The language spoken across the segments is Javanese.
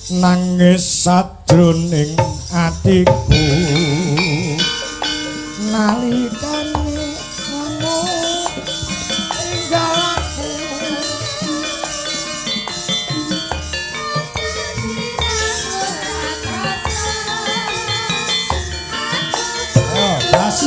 nangis sadroning atiku nalikane kamu tinggal aku ayo bas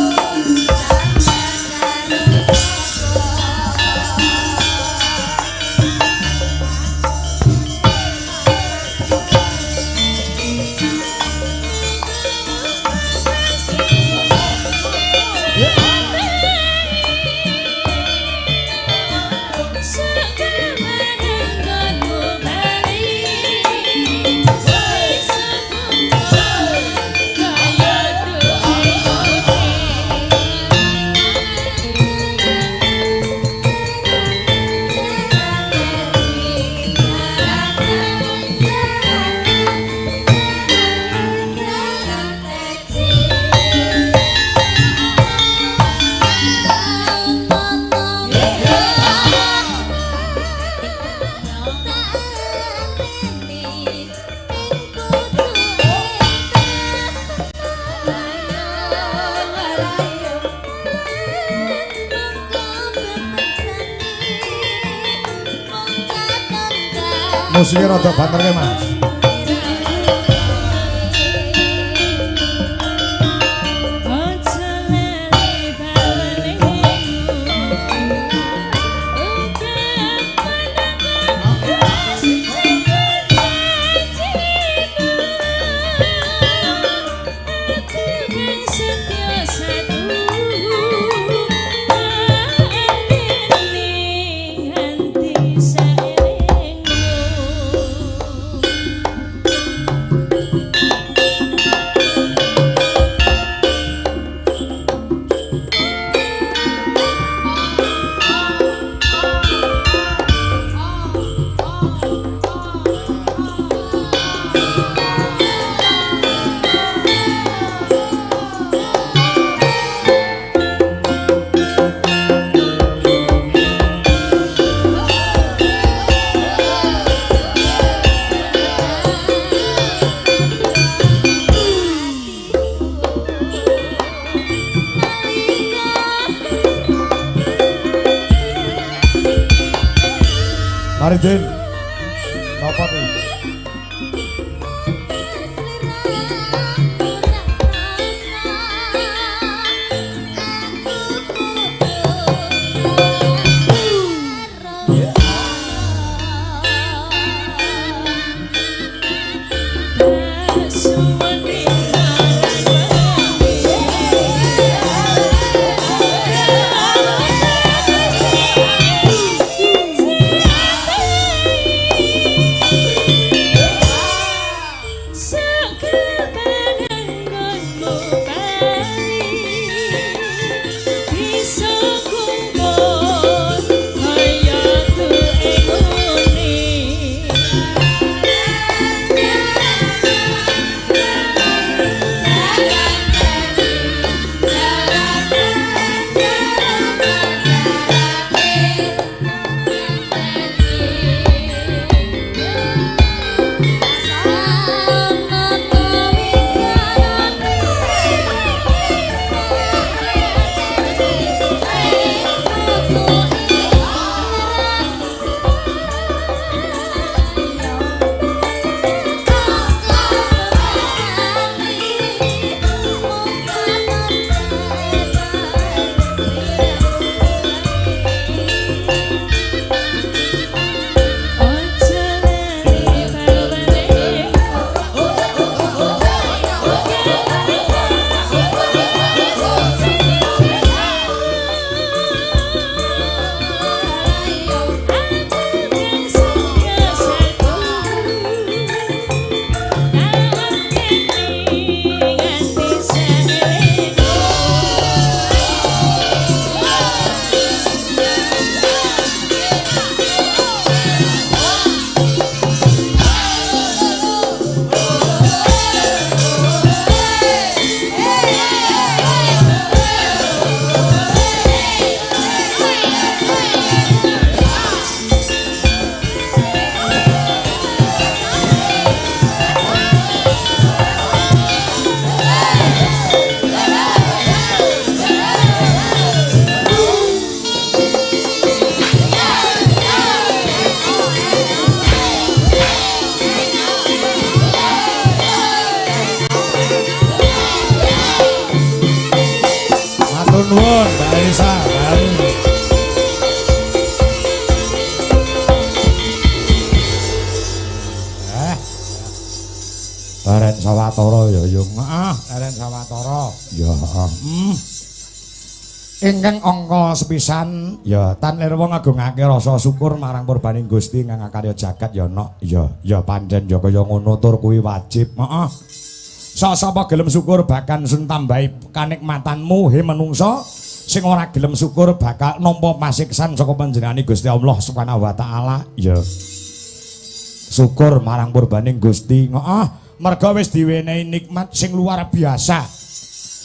musiknya rada banter ya mas. Mari Den, napa nih? Raisa Aren Sawatara ya yung Aren Sawatara ya ingkang angka sepisan ya tan nirwa ngagungake rasa syukur marang purbaning Gusti ingkang karya jagat ya nok ya pancen ya kaya ngono tur kuwi wajib sapa gelem syukur bakal sun tambahi kanikmatanmu he menungsa sing ora gelem syukur bakal nampa pasiksan saka panjenengane Gusti Allah Subhanahu wa taala ya syukur marang purbaning Gusti merga wis diwenehi nikmat sing luar biasa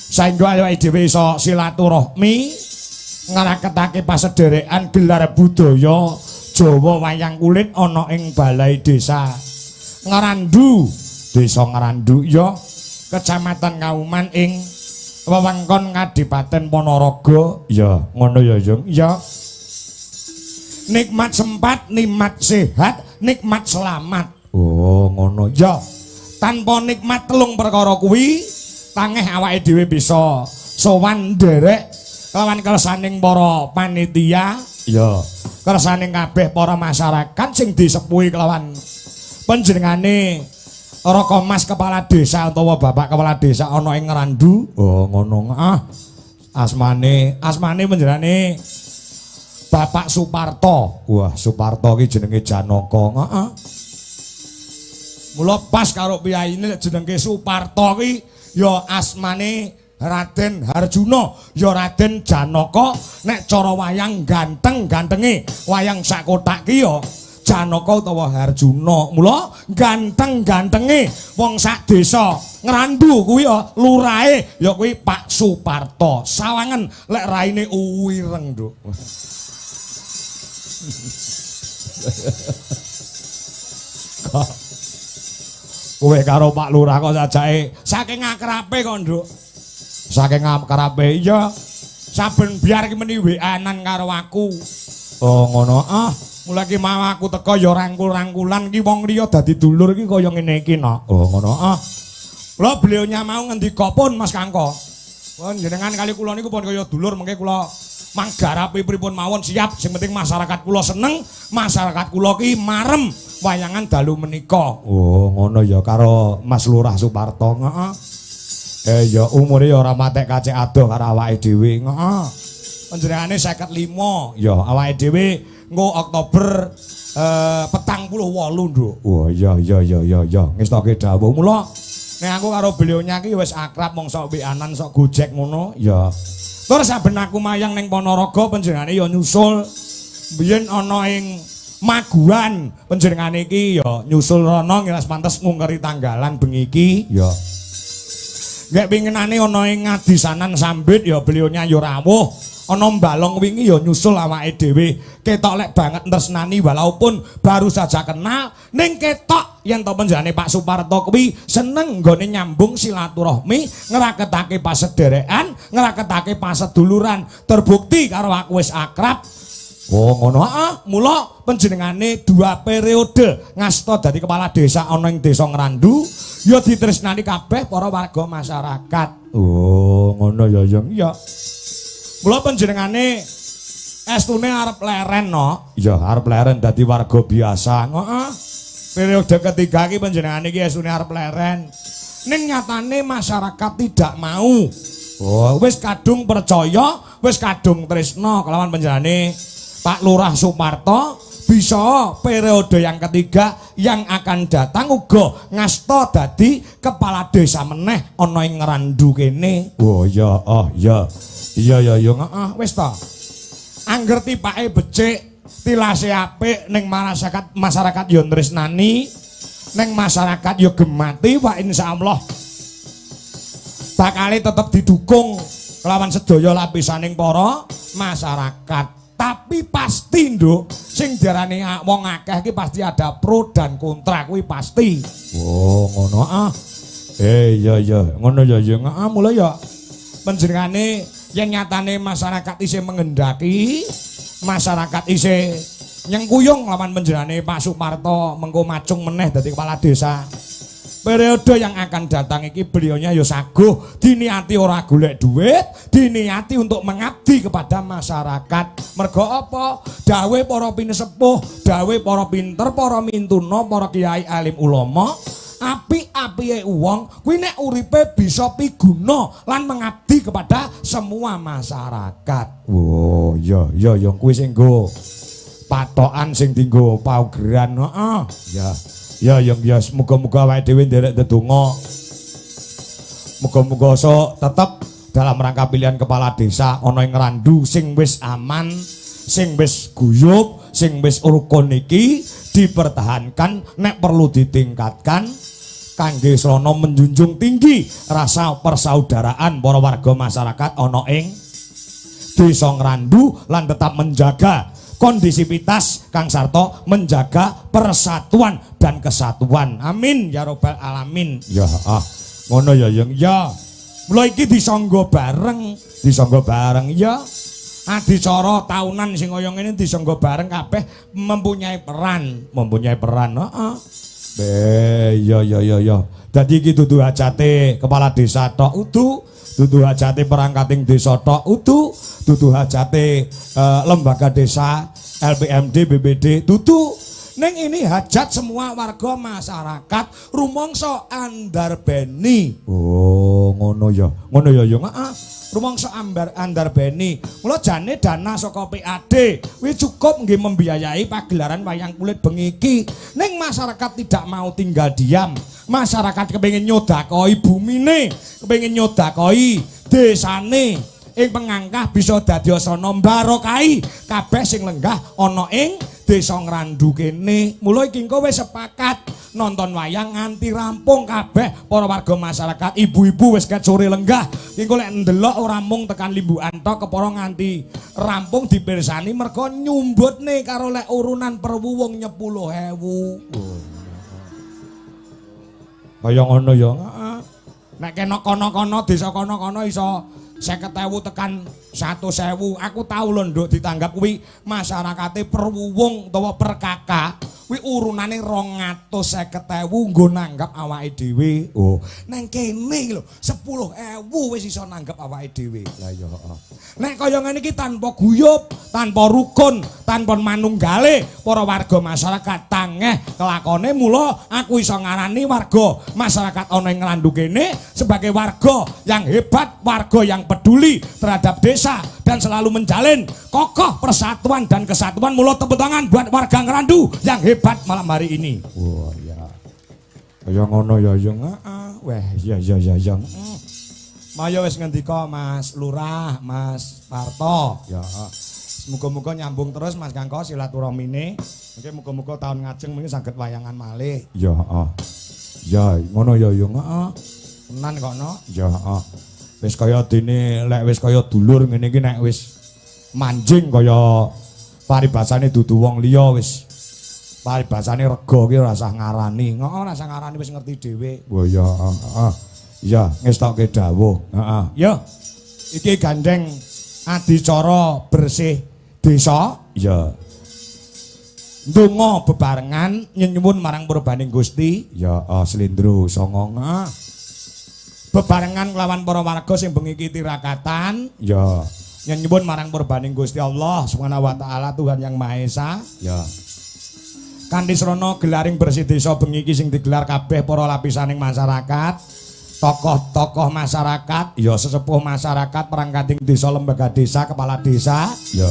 saengga awake dhewe iso silaturahmi ngraketake pasederekan gelar budaya Jawa wayang kulit ana ing balai desa Ngrandu desa Ngrandu ya Kecamatan Kauman ing wewengkon Kadipaten Ponorogo ya ngono ya Yung ya nikmat sempat nikmat sehat nikmat selamat oh ngono ya tanpa nikmat telung perkara kuwi tangeh awake dhewe bisa sowan nderek lawan kersaning para panitia ya kersaning kabeh para masyarakat sing disepuhi kelawan panjenengane Raka Mas kepala desa utawa bapak kepala desa ana ing Ngrandu oh ngono asmane panjenengane Bapak Suparto wah Suparto ki jenenge Janaka mula pas karo piyaine jenenge Suparto ki ya asmane Raden Harjuna ya Raden Janaka nek cara wayang ganteng-gantenge wayang sak kotak ki ya Janaka utawa Harjuna mula ganteng-gantenge wong sak desa Ngrandu kuwi ya lurahe ya kuwi Pak Suparto sawangen lek raine uwireng nduk kowe karo Pak Lurah kok sajake saking akrabe kok nduk saking akrabe iya saben biar ki meni WA-an karo aku oh ngono mulai ki mau aku teko ya rangkul-rangkulan ki wong liya dadi dulur ki kaya ngene iki no oh ngono lho beliaunya mau ngendika pun Mas Kangko jenengan kali kula niku pun kaya dulur mengke kula manggarapi pripun mawon siap sing penting masyarakat kula seneng masyarakat kula ki marem wayangan dalu menika. Oh, ngono ya karo Mas Lurah Suparto. Ya umure ya ora matek kacek adoh karo awake dhewe. Panjenengane 55. Ya awake dhewe engko Oktober 48 Nduk. Oh iya. Ngestoke dawuh. Mula nek aku karo beliaunya ki wis akrab mong sok WA-an sok Gojek ngono. Ya. Terus saben aku mayang ning Ponorogo panjenengane ya nyusul biyen ana ing Maguan panjenengane iki ya nyusul rono ngiras pantes ngungkeri tanggalan bengi iki ya. Nek pinginane ana ing Ngadisanan Sambit ya beliaunya ya rawuh. Ana Mbalong wingi ya nyusul awake dhewe. Ketok lek banget tresnani walaupun baru saja kenal ning ketok yen to panjenengane Pak Suparto kuwi seneng nggone nyambung silaturahmi, ngraketake pasederekan, ngraketake paseduluran. Terbukti karo aku wis akrab. Oh ngono mula panjenengane 2 periode ngasta dadi kepala desa ana ing desa Ngrandu ya ditresnani kabeh para warga masyarakat. Oh ngono ya Yung ya. Mula panjenengane estune arep leren no. Ya arep leren dadi warga biasa. Periode ketiga iki panjenengane iki estune arep leren. Ning nyatane masyarakat tidak mau. Oh wis kadung percaya, wis kadung tresna kelawan panjenengane Pak Lurah Suparto bisa periode yang ketiga yang akan datang uga ngasta dadi kepala desa meneh ana ing Ngrandu kene. Oh ya, ya. Iya Yung, wis ta. Angger tipake becik, tilase apik ning masyarakat ya tresnani, ning masyarakat ya gemati, wa insyaallah bakal tetep didukung kelawan sedaya lapisaning para masyarakat. Tapi pasti nduk sing diarani wong akeh iki pasti ada pro dan kontra kuwi pasti. Oh ngono iya ngono ya Yung. Mulai ya panjenengane yen nyatane masyarakat isih mengendaki, masyarakat isih nyengkuyung lawan panjenengane Pak Suparto mengko macung meneh dadi kepala desa. periode yang akan datang iki beliaunya ya saguh diniati ora golek duit, diniati untuk mengabdi kepada masyarakat. Mergo apa? Dawuh para pinesepuh, dawuh para pinter, para mintuna, para kiai alim ulama, apik-apike wong kuwi nek uripe bisa piguna lan mengabdi kepada semua masyarakat. Oh, ya kuwi sing nggo patokan sing dienggo paugeran. Heeh. Ya muga-muga awake dhewe nderek ndedonga. Muga-muga so tetep dalam rangka pilihan kepala desa ana ing Randu sing wis aman, sing wis guyub, sing wis rukun iki dipertahankan, nek perlu ditingkatkan kangge srana menjunjung tinggi rasa persaudaraan para warga masyarakat ana ing Desa Ngrandu lan tetap menjaga kondisivitas Kang Sarto, menjaga persatuan dan kesatuan. Amin ya robbal alamin. Ya ngono ya yang ya. Mula iki disangga bareng ya. Adicara tahunan sing kaya ngene disangga bareng kabeh mempunyai peran, heeh. Ya. Dadi iki dudu hajate kepala desa tok dudu hajate perangkating desa tok dudu hajate lembaga desa LPMD BPD dudu ning ini hajat semua warga masyarakat rumangsa andarbeni. Oh ngono ya heeh. Rumangsa andarbeni. Mula jane dana saka PAD kuwi cukup nggih membiayai pagelaran wayang kulit bengi iki. Ning masyarakat tidak mau tinggal diam. Masyarakat kepengin nyodakoi bumine, kepengin nyodakoi desane. Ing pengangkah bisa dadi asana mbarokahi kabeh sing lenggah ana ing Desa Ngrandu kene. Mula iki engko wis sepakat nonton wayang nganti rampung kabeh para warga masyarakat, ibu-ibu wis ket sore lenggah. Engko lek ndelok ora mung tekan limbukan tok kepara nganti rampung dipirsani mergo nyumbutne karo lek urunan perwuwung 10.000. Kaya ngono ya. Nek kena kono-kono desa kono-kono iso 50.000 tekan 100.000. Aku tahu lho nduk ditanggap kuwi masyarakate perwuwung utawa perkaka kuwi urunane 250.000 nggo nanggap awake dhewe. Oh, nang kene lho 10.000 wis iso nanggap awake dhewe. Lah ya heeh. Nek kaya ngene iki tanpa guyub, tanpa rukun, tanpa manunggale para warga masyarakat tangeh kelakone, mula aku iso ngarani warga masyarakat ana ing Ngrandu kene sebagai warga yang hebat, warga yang peduli terhadap desa dan selalu menjalin kokoh persatuan dan kesatuan. Mula tepuk tangan buat warga Ngrandu yang hebat malam hari ini. Wah ya. Kaya ngono ya yo heeh. Weh ya. Maya wis ngendika Mas Lurah, Mas Parto. Ya. Muga-muga nyambung terus Mas Kangko silaturahmine. Mungkin muga-muga tahun ngajeng mungkin saged wayangan malih. Ya heeh. Ya ngono ya yo heeh. Tenan kok no. Ya heeh. Wis kaya dene lek wis kaya dulur ngene iki nek wis manjing kaya paribasane dudu wong liya wis paribasane rega ki ora usah ngarani. Ora usah ngarani wis ngerti dhewe. Oh ya heeh. Ya ngestokke dawuh. Heeh. Ya. Iki gandeng adicara bersih desa. Ya. Ndonga bebarengan nyuwun marang Purbaning Gusti. Ya Slendro Songo. Bebarengan kelawan para warga sing bengi iki tirakatan. Ya. Nyuwun marang Purbaning Gusti Allah Subhanahu wa taala Tuhan yang Maha Esa. Ya. Kanthi srana gelaring bersih desa bengi iki sing digelar kabeh para lapisaning masyarakat. Tokoh-tokoh masyarakat, ya sesepuh masyarakat, perangkating desa, lembaga desa, kepala desa, ya.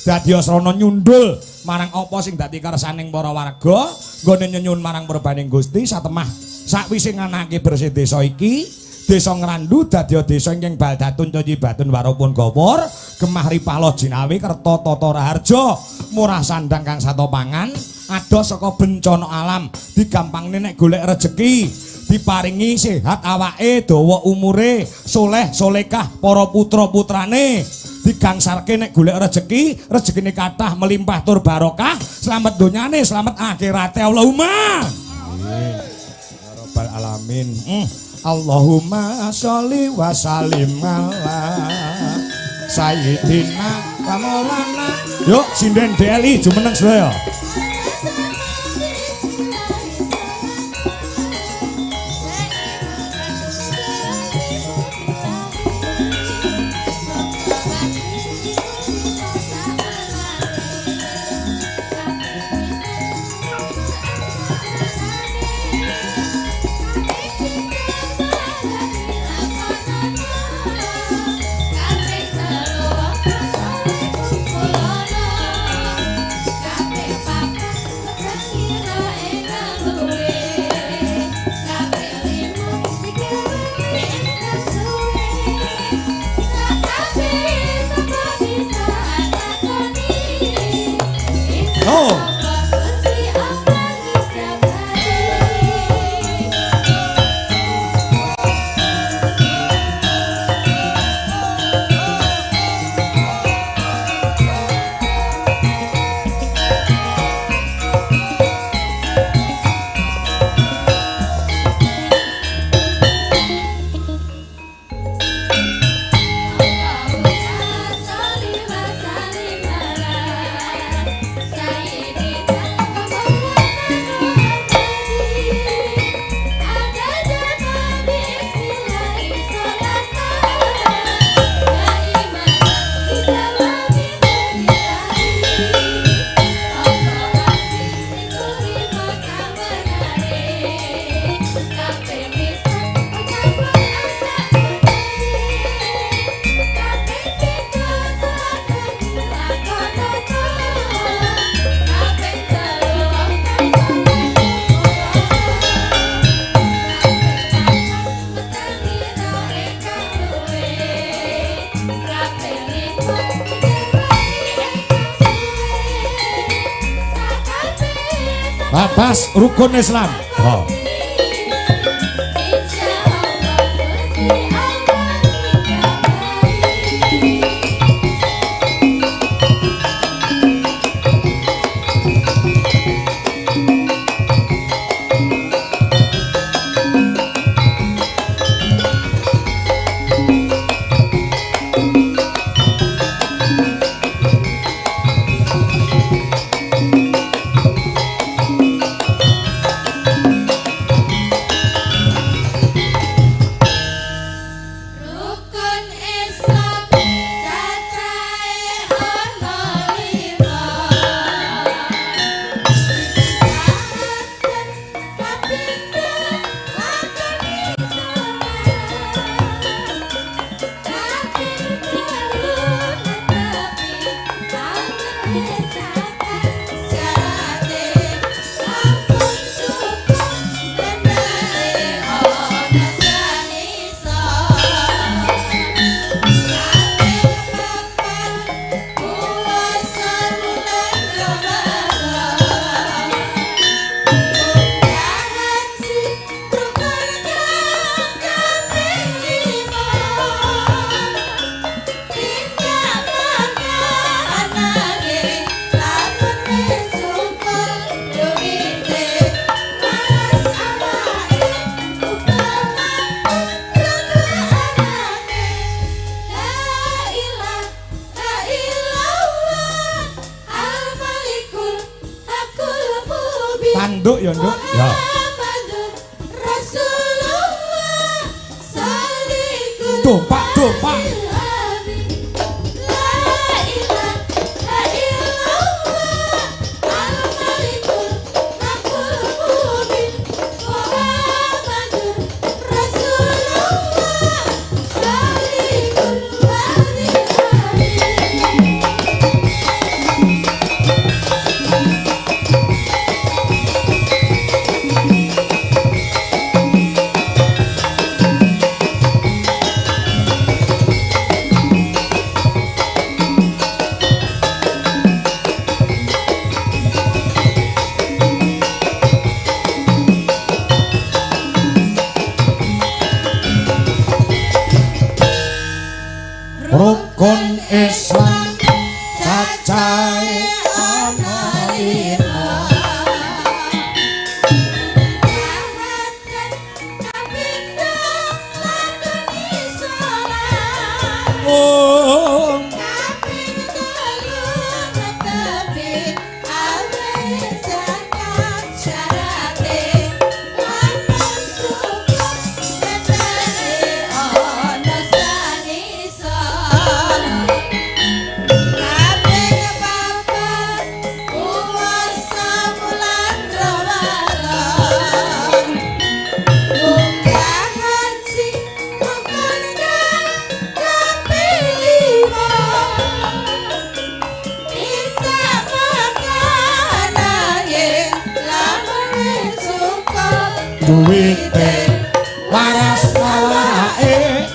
Dadi asrana nyundul marang apa sing dadi kersaning para warga, nggone nyuwun marang Purbaning Gusti satemah sakwise nganake bersih desa iki, Desa Ngrandu dadi desa ingkang baldatun Coyibatun Warupun Gawur, Gemah Ripalo Jinawi Kerta Tata Raharja, murah sandang kang sato pangan, adoh saka bencana alam, digampangne nek golek rejeki. Diparingi sehat awake, dawa umure, soleh solekah para putra-putrane, digangsarke nek golek rezeki, rezekine kathah melimpah tur barokah, selamat donyane, selamat akhirate. Allahumma amin ya rabbal alamin. Allahumma sholli wa sallim ala sayyidina wa maulana. Yuk sinden DLI jumeneng sedaya. Tas rukun Islam. Oh. Nduk ya nduk. Ya. Dompak dompak. Rukun Islam cacahe ana lima. Oh duwite waras awake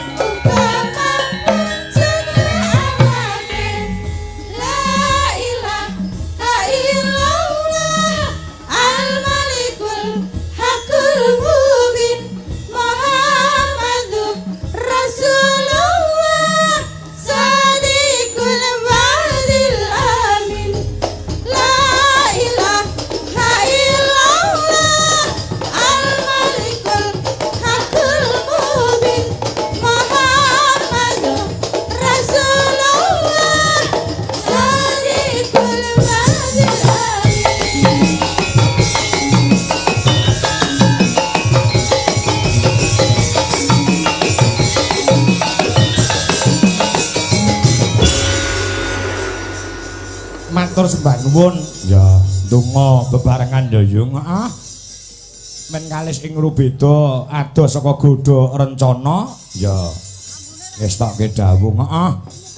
la ilaha illallah al-malikul hakul mubin Muhammadur Rasulullah sadiqul wa'dil amin la ilaha illallah al-malikul hakul mubin Muhammadur Rasulullah sadiqul wa'dil amin. Matur sembah nuwun ya donga bebarengan ya yung men kalis ing rubeda adoh saka godha rencana ya wis tak kedhawuh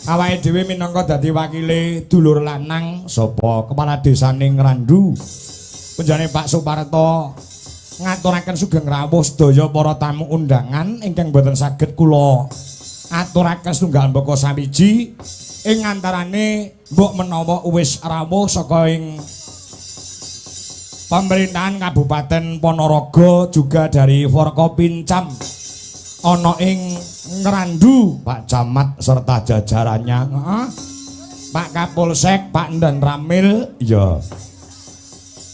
awake dhewe minangka dadi wakile dulur lanang sapa kepala desane Ngrandu penjane Pak Suparto ngaturaken sugeng rawuh sedaya para tamu undangan ingkang boten saged kula aturaken setunggal mbaka sawiji ing antarane mbok menawa wis rawuh saka ing pemerintahan Kabupaten Ponorogo juga dari Forkopincam ana ing Ngrandu Pak Camat serta jajarannya Pak Kapolsek Pak Ndan Ramil ya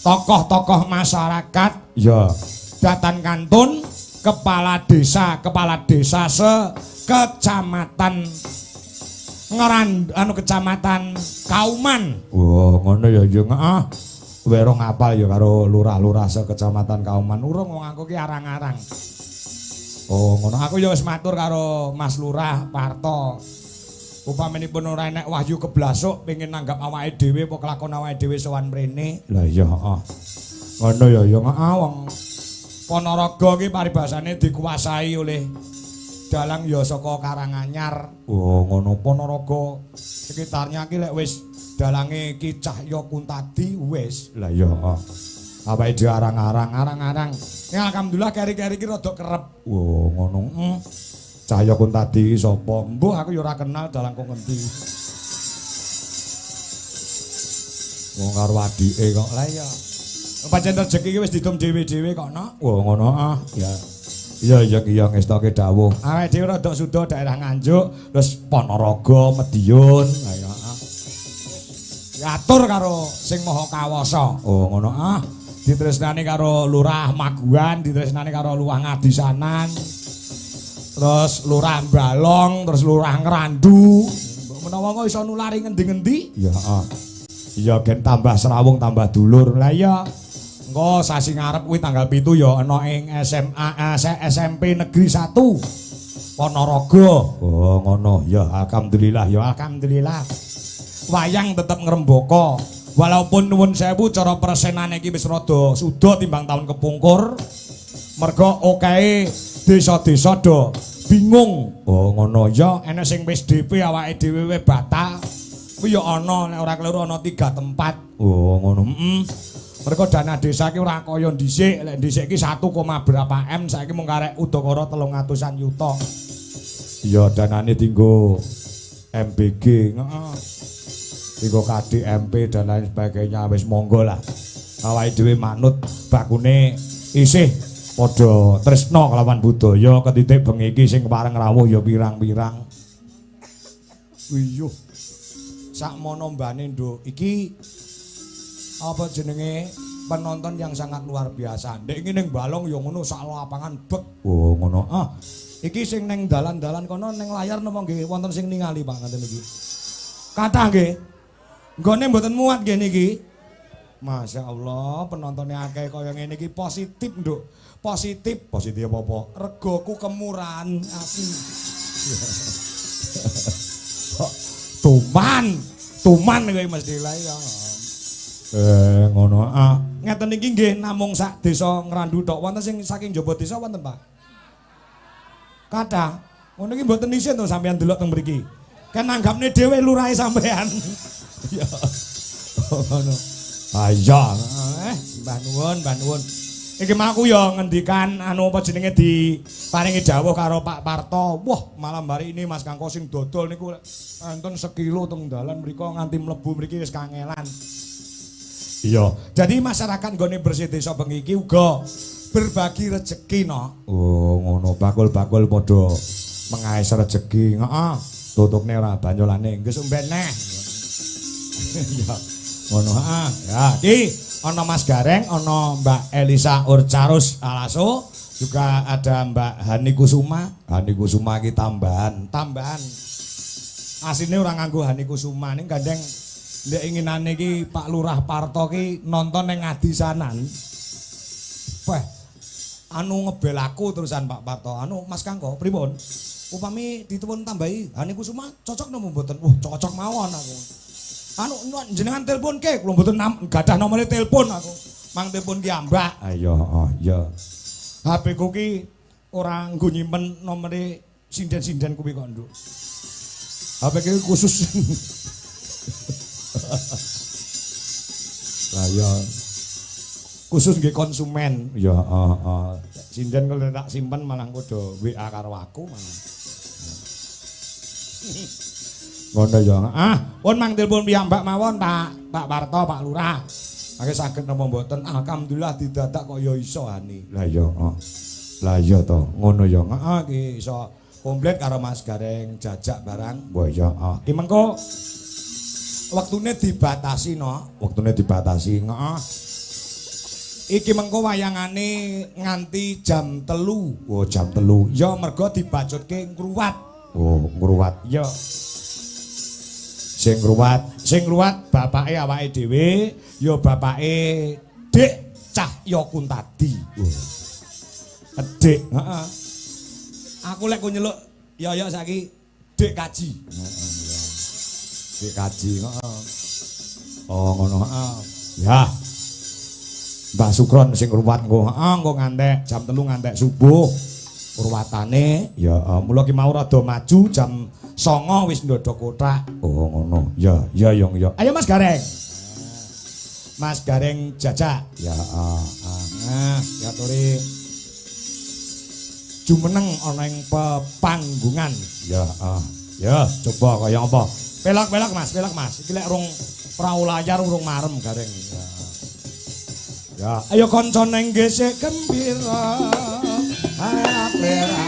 tokoh-tokoh masyarakat ya Datan Kantun kepala desa kecamatan kecamatan Kauman. Oh, ngono ya yo heeh. Kowe ora ngapal ya karo lurah-lurah sekecamatan Kauman. Urung wong aku ki arang-arang. Oh, ngono aku ya wis matur karo Mas Lurah Parto. Upaminipun ora enek wahyu keblasuk pengin nanggap awake dhewe apa kelakon awake dhewe sowan mrene. Lah iya heeh. Ngono ya heeh wong Ponorogo ki paribasane dikuasai oleh dalang ya saka Karanganyar. Oh, ngono Ponorogo sekitarnya ki lek wis dalange Ki Cahya Kuntadi wis. Lah iya heeh. Awake dhewe arang-arang. Ya alhamdulillah keri-keri ki rada kerep. Oh, ngono. Cahya Kuntadi sapa? Mbuh aku ya ora kenal dalang kok ngendi. Wong karo adike kok. Lah iya. Pancen rejeki iki wis ditum dhewe-dhewe kok, Nok. Wah, ngono ah. Ya. Iya iya ngestoke dawuh. Awake dhewe rada suda daerah Nganjuk, terus Ponorogo, Medion. Lah ya. Diatur karo sing Maha Kawasa. Oh, ngono ah. Ditresnani karo Lurah Maguan, ditresnani karo Lurah Ngadisanan. Terus Lurah Balong, terus Lurah Ngrandu. Menawa kok iso nulari ngendi-ngendi? Ya heeh. Iya gen tambah serawung tambah dulur. Lah iya. Engko sasi ngarep kuwi tanggal 7 ya ana ing SMP Negeri 1 Ponorogo. Oh ngono. Ya alhamdulillah ya alhamdulillah. Wayang tetep ngrembaka. Walaupun nuwun sewu cara persenane iki wis rada suda timbang tahun kepungkur. Merga okehe desa-desa do bingung. Oh ngono ya enek sing wis DP awake dhewe batal. Kuwi ya ana nek ora kleru ana 3 tempat. Oh ngono. Mergo dana desa ki ora kaya dhisik, lek dhisik ki 1, berapa M saiki mung karek udakara 300-an yuta. Iya danane dienggo MBG, heeh. Dienggo KDMP dan lain sebagainya wis monggo lah. Awake dhewe manut bakune isih padha tresna kelawan budaya ketitik bengi iki sing pareng rawuh ya pirang-pirang. Iya. Sakmono mbane nduk iki apa jenenge penonton yang sangat luar biasa. Ndek iki ning Balong ya ngono sak lapangan bek. Oh ngono. Ah, iki sing ning dalan-dalan kono ning layar napa nggih wonten sing ningali Pak ngaten iki. Kathah nggih. Nggone mboten muat nggih niki. Masya Allah penontonnya akeh kaya ngene iki positif nduk. Positif apa-apa? Regoku kemurahan asli. Tuman kowe mesti lah ya. Ngono. Ah, ngeten iki nggih namung sak desa Ngrandu tok. Wonten sing saking jaba desa wonten, Pak? Kathah. Ngono iki mboten isin to sampean delok teng mriki. Kan nanggapne dhewe lurahe sampean. Ya. Ngono. Ah iya. Mbah nuwun. Iki maku ya ngendikan anu apa jenenge diparingi dawuh karo Pak Parto. Wah, malam hari ini Mas Kangko sing dodol niku enten sekilo teng dalan mriku nganti mlebu mriki wis kangelan. Iya, jadi masyarakat nggone bersih desa bengi iki uga berbagi rezeki no. Oh, ngono bakul-bakul padha mengais rezeki. Heeh. Tutupne ora banyolane nggih sumben neh. Iya. Ngono heeh. Ya, iki ana Mas Gareng, ana Mbak Elisa Urcarus Alaso, juga ada Mbak Hani Kusuma. Hani Kusuma iki tambahan. Asline ora nganggo Hani Kusuma ning gandeng ndek inginane iki Pak Lurah Parto ki nonton ning Ngadisanan. Wah, anu ngebel aku terusan Pak Parto. Anu Mas Kangko, pripun? Upami dituwun tambahi Hani Kusuma cocok napa mboten? Cocok mawon aku. Anu jenengan telepon ke, kula mboten gadah nomere telepon aku. Mang telepon ki ambak. Ayo, iya. HP ku ki ora nggo nyimpen nomere sinden-sinden kuwi kok, Nduk. HP ki khusus. Lah ya. Khusus nggih konsumen. Ya, sinden kalau tak simpen malah kudu WA karo aku malah. Ngono ya. Pun mang telepon piyambak mawon Pak Parto, Pak Lurah. Mangke saged napa mboten? Alhamdulillah didadak kok ya iso ani. Lah ya. Lah iya to, ngono ya. Heeh ki iso komplit karo Mas Gareng jajak barang. Wah ya. Ki mengko wektune dibatasi no, wektune dibatasi. Heeh. Iki mengko wayangane nganti jam 3. Oh, jam 3. Ya mergo dibacutke ngruwat. Oh, ngruwat. Ya. Sing ngruwat bapake awake dhewe, ya bapake Dik Cahya Kuntadi. Dik, heeh. Aku lek ku nyeluk ya saiki Dik Kaji. Heeh, ya. Dik Kaji, heeh. Oh, ngono, heeh. Ya. Mbah Sukron sing ngruwat engko, heeh, engko ngantek jam 3 ngantek subuh. Urwatane ya mula ki mau rada maju jam 09.00 wis ndodok kotak. Oh ngono. Ya Yong ya. Ayo Mas Gareng. Mas Gareng jajak. Ya ya turi jumeneng ana ing pepanggungan. Ya ya coba kaya apa? Pelok-pelok Mas. Iki lek rung prau layar urung marem Gareng. Ya ayo kancane gesek gembira. Aplera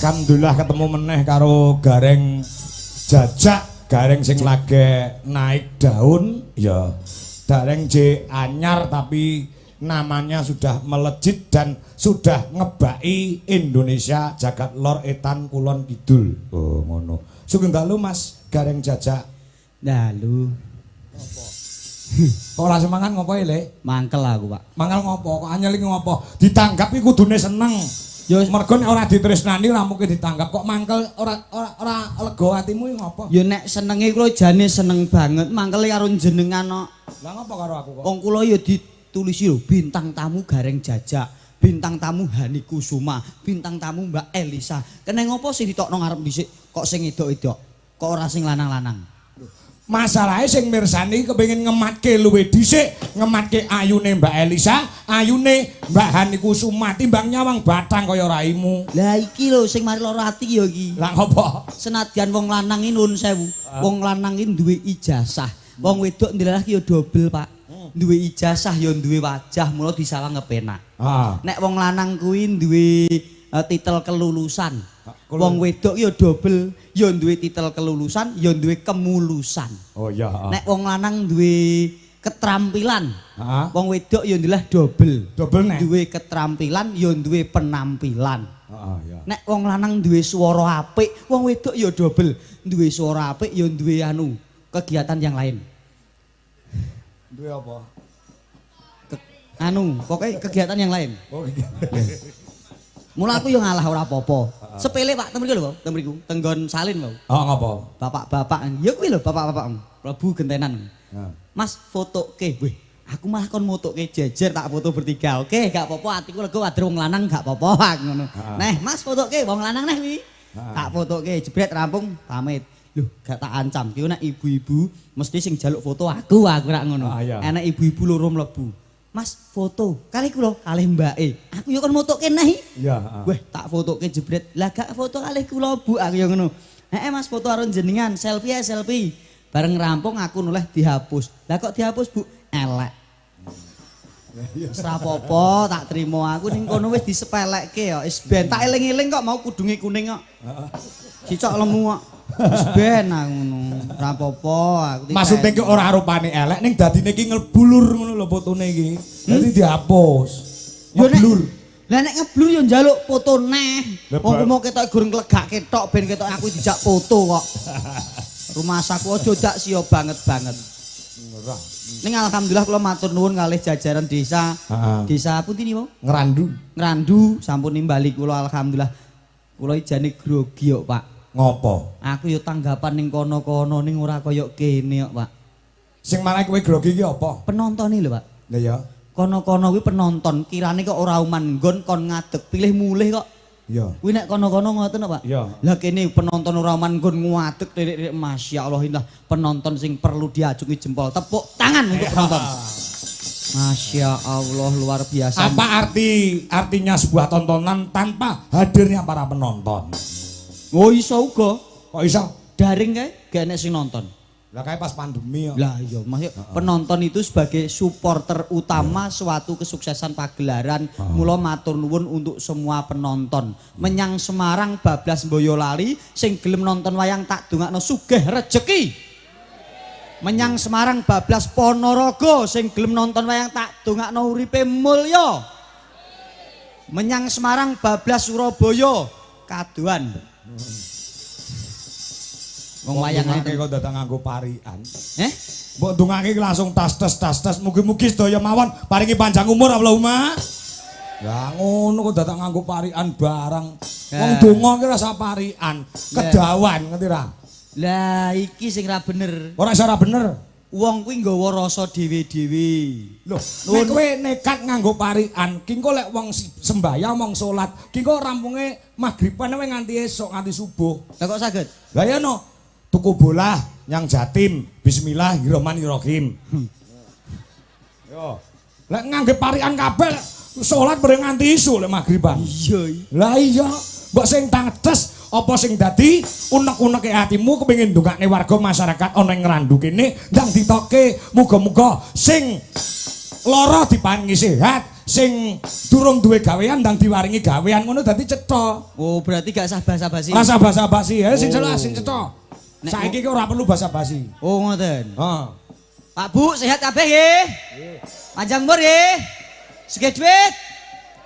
Alhamdulillah ketemu meneh karo Gareng jajak, Gareng sing lagi naik daun ya. Gareng J anyar tapi namanya sudah melejit dan sudah ngebaki Indonesia jagat lor etan kulon kidul. Oh ngono. Sugeng dalu Mas Gareng jajak. Dalu. Ngopo? Kok ora semangat ngopo Le? Mangkel aku, Pak. Mangkel ngopo? Kok anyel iki ngopo? Ditanggap iki kudune seneng. Yo mergo nek ora ditresnani ora mungkin ditanggap kok mangkel ora lega atimu ngopo? Yo nek senenge kula jane seneng banget mangkele karo jenengan kok. Lah ngopo karo aku kok? Wong kula yo ditulisi lho bintang tamu Gareng Jajak, bintang tamu Hani Kusuma, bintang tamu Mbak Elisa. Kene ngopo sing ditokno ngarep dhisik kok sing edok-edok? Kok ora sing lanang-lanang? Masalahe sing mirsani kepengin ngematke luwih dhisik, ngematke ayune Mbak Elisa, ayune Mbak Hani Kusuma timbang nyawang batang kaya raimu. Lah iki lho sing mari lara ati ya iki. Lah ngopo? Senadyan wong lanang iki nuwun sewu, wong lanang iki duwe ijazah. Wong wedok ndelah ki ya dobel, Pak. Duwe ijazah ya duwe wajah, mula disawang kepenak. Nek wong lanang kuwi duwe titel kelulusan. Wong wedok ya dobel, ya duwe titel kelulusan, ya duwe kemulusan. Oh iya. Nek wong lanang duwe keterampilan. Wong wedok ya ndelah dobel. Dobel nek duwe keterampilan, ya duwe penampilan. Iya. Nek wong lanang duwe swara apik, wong wedok ya dobel. Duwe swara apik ya duwe kegiatan yang lain. Duwe apa? Pokoknya kegiatan yang lain. Oh iya. Mula aku yo ngalah ora apa-apa. Sepele Pak, ten mriku lho, ten mriku, tenggon salin lho. Oh ngopo? Bapak-bapak, ya kuwi lho bapak-bapak. Mlebu gentenan. Mas fotoke. Weh, aku malah kon motoke jejer tak foto bertiga. Oke, gak apa-apa, atiku lega adre wong lanang gak apa-apa ngono. Neh, Mas fotoke wong lanang neh kuwi. Tak fotoke jebret rampung pamit. Loh, gak tak ancam. Ki nek ibu-ibu mesti sing jaluk foto aku rak ngono. Enek ibu-ibu loro mlebu. Mas foto kali kula kalih mbake. Aku yo kon motoke neh. Iya, Weh, tak fotoke jebret. Lah gak foto kalih kula Bu, aku yo ngono. Mas foto karo jenengan, selfie ya selfie. Bareng rampung aku noleh dihapus. Lah kok dihapus Bu? Elek. Wis ra apa-apa, tak trimo aku ning kono wis disepelekke ya. Wis ben tak eling-eling kok mau kudunge kuning kok. Cicok lemu kok. Wis ben aku ngono. Ora apa-apa, aku titeni. Maksudnya ki ora rupane elek ning dadine ki ngelbulur ngono lho fotone iki. Dadi dihapus. Yo nek Ngeblur. lah nek ngeblur yo njaluk foto neh. Lah, Wong ku mau ketok gurung klegak ketok ben ketok aku dijak foto kok. Rumah saku aja dak sia banget-banget. Ora. Ning alhamdulillah kula matur nuwun kalih jajaran desa. Heeh. Desa pundi niku? Ngerandu. Ngrandu sampun nimbali kula alhamdulillah. Kula jane grogi kok, Pak. Ngopo? Aku yo tanggapan ning kono-kono ning ora kaya kene kok, Pak. Sing marai kowe grogi ki apa? Penontone lho, Pak. Lah ya. Kono-kono kuwi penonton, kirane kok ora uman nggon kon ngadeg pilih mulih kok. Iya. Kuwi nek kono-kono ngoten Pak. Iya. Lah kene penonton ora uman nggon ngadeg titik-titik masyaallah indah penonton sing perlu diajungi jempol. Tepuk tangan untuk penonton. Masya Allah luar biasa. Apa artinya sebuah tontonan tanpa hadirnya para penonton? Oh iso uga. Kok iso? Daring kae gak enek sing nonton. Lah kayak pas pandemi ya. Lah iya, maksudnya penonton itu sebagai supporter utama suatu kesuksesan pagelaran. Mula matur nuwun untuk semua penonton. Menyang Semarang bablas Boyolali sing gelem nonton wayang tak dongakno sugih rejeki. Menyang Semarang bablas Ponorogo sing gelem nonton wayang tak dongakno uripe mulya. Menyang Semarang bablas Surabaya kaduan. Wong wayang ngake kok datang nganggo parian. Mbok ndongake langsung tas. Mugi-mugi sedaya mawon paringi panjang umur Allahumma. Lah ngono kok datang nganggo parian barang. Wong donga ki rasa parian, kedawan ngerti ra? Lah iki sing ra bener. Ora iso ra bener. Wong kuwi nggawa rasa dhewe-dhewe. Lho, nek kowe nekat nganggo parian, ki engko lek wong sembahyang wong salat, ki engko rampunge maghriban wae nganti esuk, nganti subuh. Lah kok saged? Lah ya no. Tuku bola nyang Jatim. Bismillahirrahmanirrahim. Yo. Lek ngangge parian kabeh salat bareng nganti isuk lek maghriban. Iya. Lah iya, mbok sing tantes apa sing dadi unek-uneke atimu kepengin ndongakne warga masyarakat ana ing ngrandu kene ndang ditokke muga-muga sing lara diparingi sehat, sing durung duwe gawean ndang diwaringi gawean ngono dadi cetha. Oh, berarti gak sah basa-basi. Rasa basa-basi ya sing jelas sing cetha. Saiki kok ora perlu basa-basi. Oh, ngoten. Heeh. Pak Bu, sehat kabeh nggih? Panjang umur nggih. Sugih dhuwit.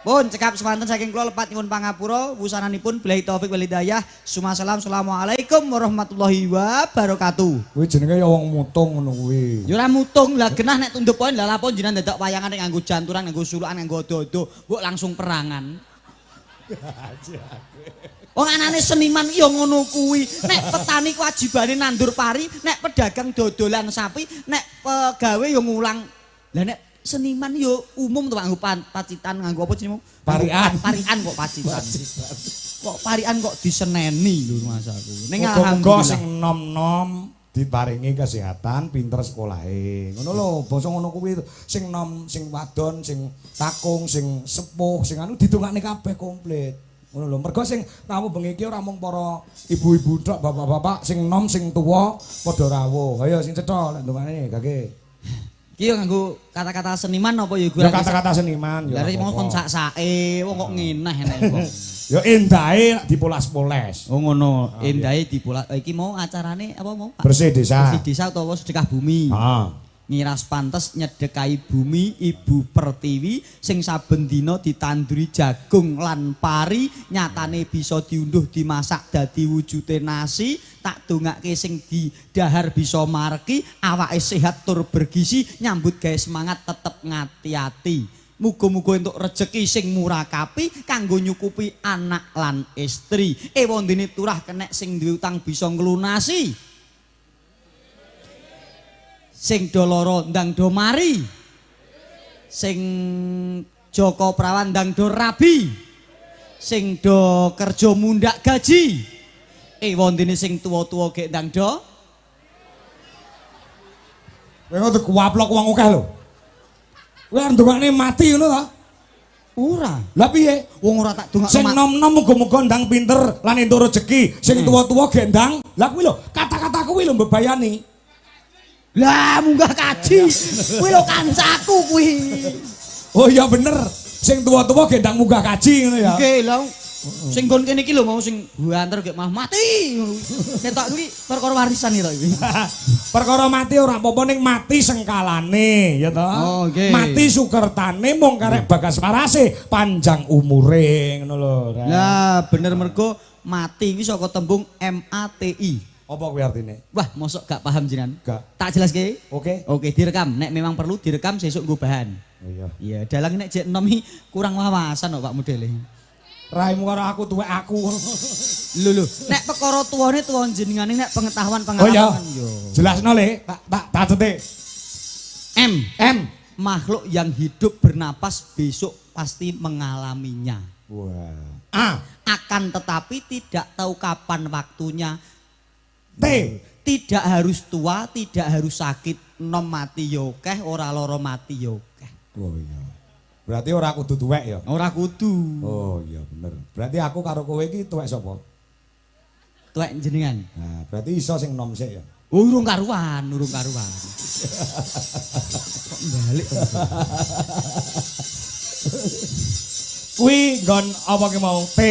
Pun cekap semanten saking kula lepat nyuwun pangapura wusananipun billahi taufik wal hidayah. Sumasalam. Assalamualaikum warahmatullahi wabarakatuh. Kuwi jenenge ya wong mutung ngono kuwi. Ya ora mutung lah genah nek tunduk poin lah lapon jenengan dadak wayangan nek nganggo janturan, nganggo sulukan, nganggo odo-odo, mbok langsung perangan. Wong anane seniman ya ngono kuwi. Nek petani kewajibane nandur pari, nek pedagang dodolan sapi, nek pegawe ya ngulang. Lah nek seniman yo umum tuh nganggo pacitan, nganggo apa jenengmu? Parian. Parian kok pacitan. Kok parian kok diseneni lho Mas aku. Ning muga sing nom-nom diparingi kesehatan, pinter sekolahe. Ngono lho, basa ngono kuwi sing nom, sing wadon, sing takung, sing sepuh, sing anu didongakne kabeh komplit. Ngono lho, mergo sing tamu bengi iki ora mung para ibu-ibu tok, bapak-bapak, sing nom, sing tuwa padha rawuh. Ayo sing cetha lek ndongane gage. Ki yo nganggo kata-kata seniman apa ya Ya kata-kata seniman ya. Dari mau kon sak-sake, wong kok ngeneh enek kok. Ya endahe dipolas-poles. Oh ngono, endahe dipolas. Iki mau acarane apa mau? Pak? Bersih desa. Bersih desa utawa sedekah bumi. Heeh. Ngiras pantes nyedekai bumi Ibu Pertiwi sing saben dina ditanduri jagung lan pari, nyatane bisa diunduh dimasak dadi wujude nasi. Tak dongake sing didahar bisa marki, awake sehat tur bergizi, nyambut gawe semangat tetep ngati-ati. Muga-muga entuk rejeki sing murakapi kanggo nyukupi anak lan istri. Wondene turah kenek sing duwe utang bisa nglunasi. Sing do lara ndang do mari. Sing Joko Prawan ndang do rabi. Sing do kerja mundak gaji. Wondene sing tuwa-tuwa gek ndang do. Kowe kok kuwaplok wong akeh lho. Kowe arep ndongakne mati ngono ta? Ora. Lah piye? Wong ora tak dongakno. Sing nom-nom muga-muga ndang pinter lan entuk rejeki. Sing tuwa-tuwa gek ndang. Lah kuwi lho, kata-kata kuwi lho mbebayani. Lah munggah kaji. Kuwi lho kancaku kuwi. Oh iya bener. Sing tuwa-tuwa gek ndang munggah kaji ngono ya. Nggih lho. Sing nggon kene iki lho mau sing buanter gek mah mati. Ketok kuwi perkara warisan iki to iki. Perkara mati ora apa-apa ning mati sengkalane ya toh. Oh, nggih. Mati sukertane mung karek bagas parase panjang umure ngono lho. Lah bener mergo mati iki saka tembung MATI. Apa kuwi artine? Wah, mosok gak paham jenengan? Gak. Tak jelaske. Oke. Oke, direkam. Nek memang perlu direkam sesuk nggo bahan. Oh iya. Iya, dalang nek jek enom iki kurang wawasan kok Pak modele. Raimu karo aku tuwek aku. Lho, nek perkara tuwane tuwa jenengane nek pengetahuan Oh iya. pengalaman yo. Jelasno Le, tak cetik. M. Makhluk yang hidup bernapas besok pasti mengalaminya. Wah. A. Akan tetapi tidak tahu kapan waktunya. T. Tidak harus tua, tidak harus sakit, nom mati yo keh, ora loro mati yo keh. Oh iya. Berarti ora kudu tuwek ya? Ora kudu. Oh iya bener. Berarti aku karo kowe iki tuwek sapa? Tuwek jenengan. Nah, berarti iso sing nom sik ya. Urung karuan. Kok balik to. Kuwi nggon apa ki mau? T.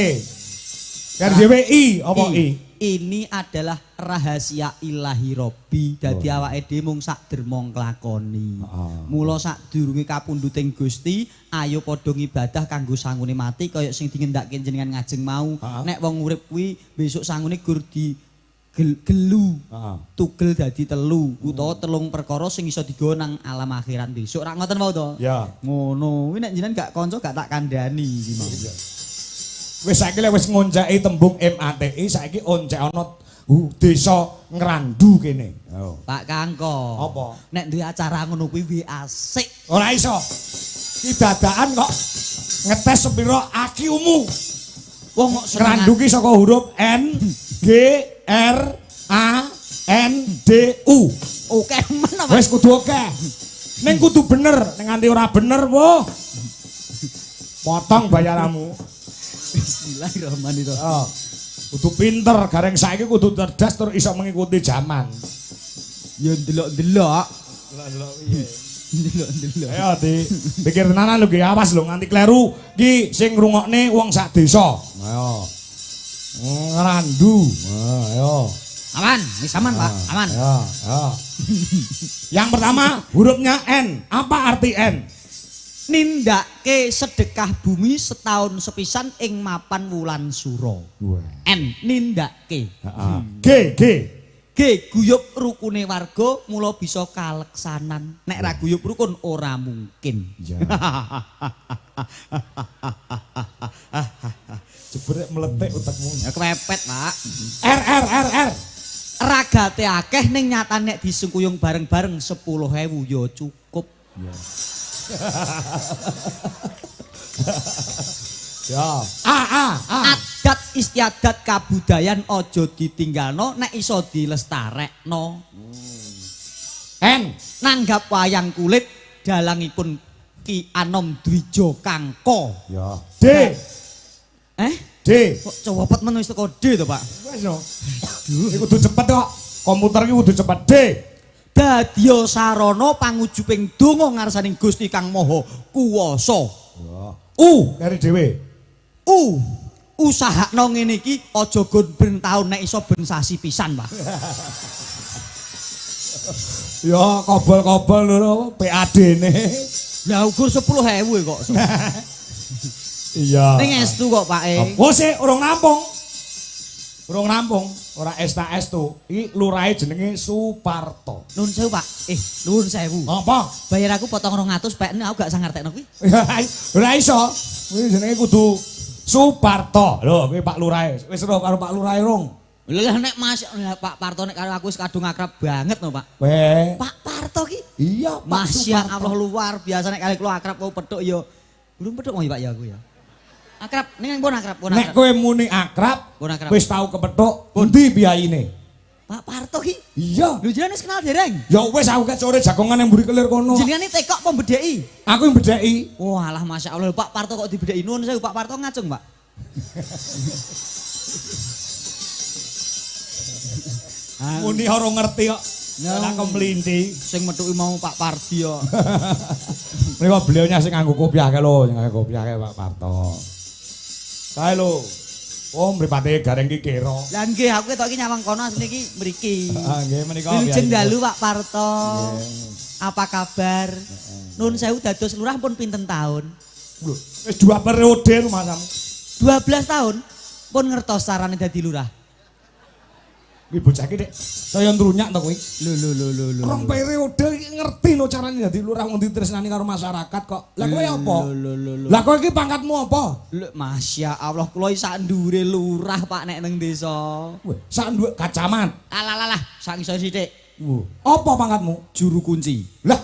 Kan dhewe I apa I? Ini adalah rahasia ilahi Robbi. Dadi awake dhewe mung sak derma nglakoni. Mula sak durunge kapundhuting Gusti, ayo padha ngibadah kanggo sangune mati kaya sing dingendake jenengan ngajeng mau. Nek wong urip kuwi besok sangune gur di gelu. Tugel dadi telu utawa telung perkara sing iso digawa nang alam akhirat besok. Rak ngoten wae to? Ya. Ngono. Kuwi nek jenengan gak kanca gak tak kandhani iki mau. Wis saiki lek wis ngonceki tembung MATI saiki oncek ana desa Ngrandu kene. Oh. Pak Kangko. Apa? Nek duwe acara ngono kuwi asik. Ora iso. Ki dadakan kok ngetes sepira IQ-mu. Wong kok Ngrandu ki saka huruf N G R A N D U. Oke men apa? Wis kudu oke. Ning kudu bener, ning nganti ora bener woh. Potong bayaranmu. Bismillahirrahmanirrahim. Oh. Kudu pinter, gareng saiki kudu cerdas terus iso mengikuti zaman. Ya ndelok-ndelok. Ndelok-ndelok. Ayo dipikir tenanan lho, awas lho nganti kleru ki sing ngrungokne wong sak desa. Ayo. Ngrandu. Ayo. Aman, wis aman, Pak. Aman. Ya, ya. Yang pertama hurufnya N. Apa arti N? Nindake sedekah bumi setahun sepisan ing mapan wulan sura. N nindake. G. G guyub rukune warga mula bisa kaleksanan. Nek ra guyub rukun ora mungkin. Jebrek meletek utekmu. Ya kepepet, Pak. R. Ragate akeh ning nyatane nek disengkuyung bareng-bareng 10.000 ya cukup. Ya. A. Adat istiadat kabudayan aja ditinggalno nek iso dilestarekno. N. Nanggap wayang kulit dalangipun Ki Anom Dwija Kangka. Ya. D. D. Kok cepet men wis teko D to, Pak? Wes no. Iki kudu cepet kok. Komputer iki kudu cepet. D. Dadya sarana pangujuping donga ngarsaning Gusti Kang Maha Kuwasa. U. Kari dhewe. Usahakno ngene iki aja gon ben taun nek iso ben sasi pisan, Pak. Ya kobol-kobol lho PAD-ne. Lah ukur 10.000 kok. Iya. Ning estu kok, Pak. Oh sik urung rampung. Ora estu. Iki lurahe jenenge Suparto. Nuwun sewu, Pak. Nuwun sewu. Apa? Bayar aku potong 200 pek aku gak sangartekno kuwi. Ora iso. Kuwi jenenge kudu Suparto. Lho, kuwi Pak Lurahe. Wis ro karo Pak Lurahe rong. Lah nek Mas Pak Parto nek karo aku wis kadung akrab banget no, Pak. Weh. Pak Parto ki. Iya, Pak Masya Suparto. Allah luar biasa nek kali kula akrab kau pedhok ya. Belum pedhok mau Pak ya aku ya. Akrab, ning pun akrab, pun Nek akrab. kowe muni akrab, Pun akrab. wis tau kepethuk, endi biayine? Pak Parto ki. Iya. Lho jenengan wis kenal dereng. Ya wis aku ket sore jagongan yang mburi kelir kono. Jenengan tekok apa bedheki? Aku yang bedheki. Walah Masya Allah Pak Parto kok dibedheki nuwun sewu Pak Parto ngacung, Pak. Muni ora ngerti kok. Ora kemlinti. Sing methuki mau Pak Pardi kok. Mereka beliaunya sing nganggo kopiah ke lho, sing nganggo kopiah ke Pak Parto. Kae lho. Oh, mripate gareng ki kira. Lah nggih aku ketok iki nyawang kono asline iki mriki. Heeh, nggih menika. Wilujeng dalu Pak Parto. Nggih. Apa kabar? Nun sewu dados lurah pun pinten tahun? Lho, wis 2 periode rumasamu. 12 tahun pun ngertos carane dadi lurah. Kuwi bocah iki Dik, saya ndrunyak to kuwi. Lho. Rong periode iki ngerti no carane dadi lurah wong ditresnani karo masyarakat kok. Lah kowe apa? Lah kowe iki pangkatmu apa? Lho, Masya Allah, kula iki sak ndure lurah Pak nek nang desa. Weh, sak duwe kacamat. Alah, sak iso sithik. Apa pangkatmu? Juru kunci. Lah,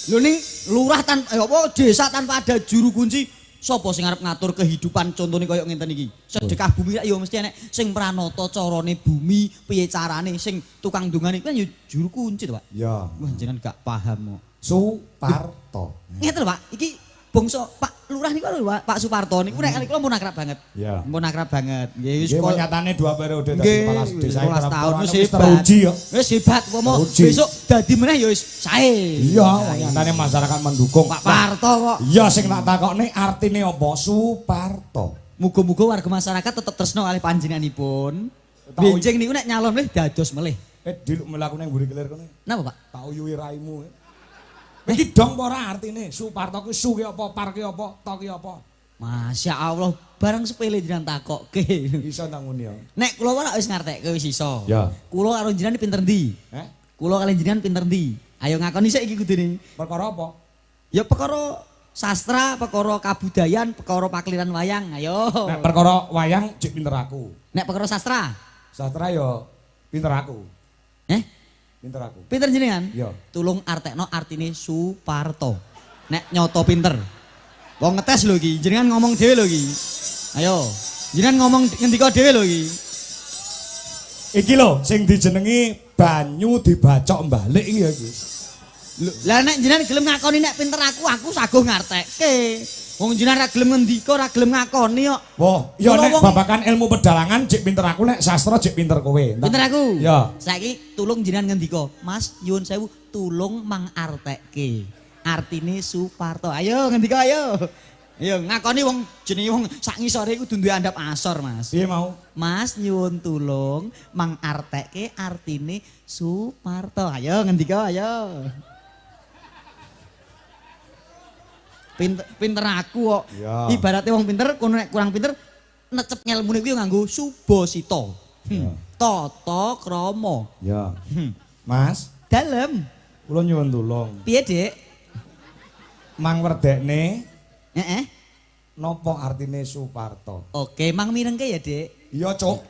Lho ning lurah apa desa tanpa ada juru kunci, sapa sing arep ngatur kehidupan contone kaya ngenten iki? Sedekah bumi ya mesti enek sing pranata carane bumi, piye carane sing tukang dungane kan ya juru kunci to, Pak. ya. Wah, jenengan gak paham kok. Suparto. Ngeten lho, Pak. Iki bangsa Pak Lurah niku lho, Pak Suparto niku nek kula mun akrab banget. Ya. Mun akrab banget. Nggih wis Nggih kok nyatane 2 periode dadi nggih, kepala desa 12 tahun wis hebat. teruji ya. Wis hebat umpama Teruji. besok dadi meneh ya wis sae. Iya, nyatane masyarakat mendukung. Pak Parto kok. Iya sing tak takokne artine apa? Suparto. Muga-muga warga masyarakat tetep tresno kalih panjenenganipun. Tahu- Benjing niku nek nyalon melih dados melih. Diluk mlaku nang mburi kelir kene. Napa, Pak? Tak uyuhi raimu. Iki dong apa ora artine? Suparto ku su ki apa, par ki apa, to ki apa? Masya Allah, barang sepele jenengan takokke. Iso nang ngene ya. Nek kula wae wis ngartekke wis iso. Ya. Kula karo jenengan pinter ndi? Kula kalian jenengan pinter ndi? Ayo ngakoni sik iki kudune. Perkara apa? Ya perkara sastra, perkara kabudayan, perkara pakliran wayang. Ayo. Nek perkara wayang cek pinter aku. Nek perkara sastra? Sastra ya pinter aku. Pinter aku. Pinter jenengan? Iya. Tulung artekno artine Suparto. Nek nyoto pinter. Wong ngetes lho iki, jenengan ngomong dhewe lho iki. Ayo. Jenengan ngomong ngendika dhewe lho iki. Iki lho sing dijenengi banyu dibacok mbalik iki ya iki. Lho, lah nek jenengan gelem ngakoni nek pinter aku saguh ngartekke. Wong jenengan ra gelem ngendika, ra gelem ngakoni kok. Wah, ya Kula nek wong- babakan ilmu pedalangan cek pinter aku, nek sastra cek pinter kowe. Pinter aku. Ya. Saiki tulung jenengan ngendika, Mas nyuwun sewu tulung mangartekke. Artine Suparto. Ayo ngendika ayo. Ayo ngakoni wong jenenge wong sak ngisore iku duwe andhap asor, Mas. Piye mau? Mas nyuwun tulung mangartekke artine Suparto. Ayo ngendika ayo. Pinter aku kok. Ya. Ibaratnya wong pinter kono nek kurang pinter necep ngelmune kuwi nganggo subasita. Tata krama. Ya. Mas, Dalem. kula nyuwun tulung. Piye, Dik? Mang werdekne Heeh. napa artine Suparto? Oke, mang mirengke ya, Dik. Iya, Cuk.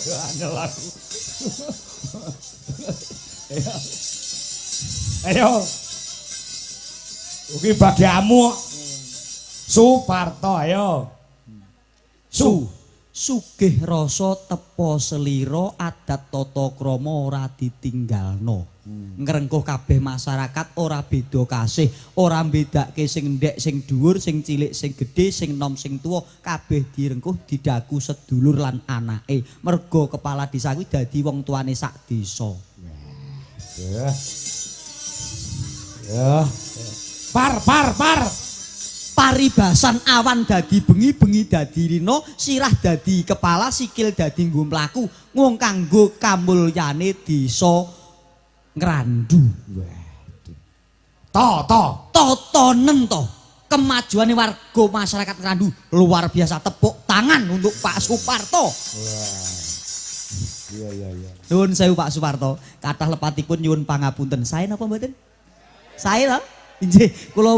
Angel aku. Ayo. Ugi bagiamu. Suparto, ayo. Sugih rasa tepa selira adat tata krama ora ditinggalno. Ngrengkuh kabeh masyarakat ora beda kasih, ora mbedakake sing ndek sing dhuwur, sing cilik sing gedhe, sing nom sing tuwa, kabeh direngkuh didaku sedulur lan anake. Merga kepala desa kuwi dadi wong tuane sak desa. Ya. Ya. Par. Paribasan awan dadi bengi, bengi dadi rina, sirah dadi kepala, sikil dadi nggo mlaku, ngong kanggo kamulyane desa ngrandu. Totonen to. Kemajuane warga masyarakat ngrandu luar biasa, tepuk tangan untuk Pak Suparto. Iya. Nuwun sewu Pak Suparto, kathah lepatipun nyuwun pangapunten. Sae napa mboten? Sae to? Inggih, kula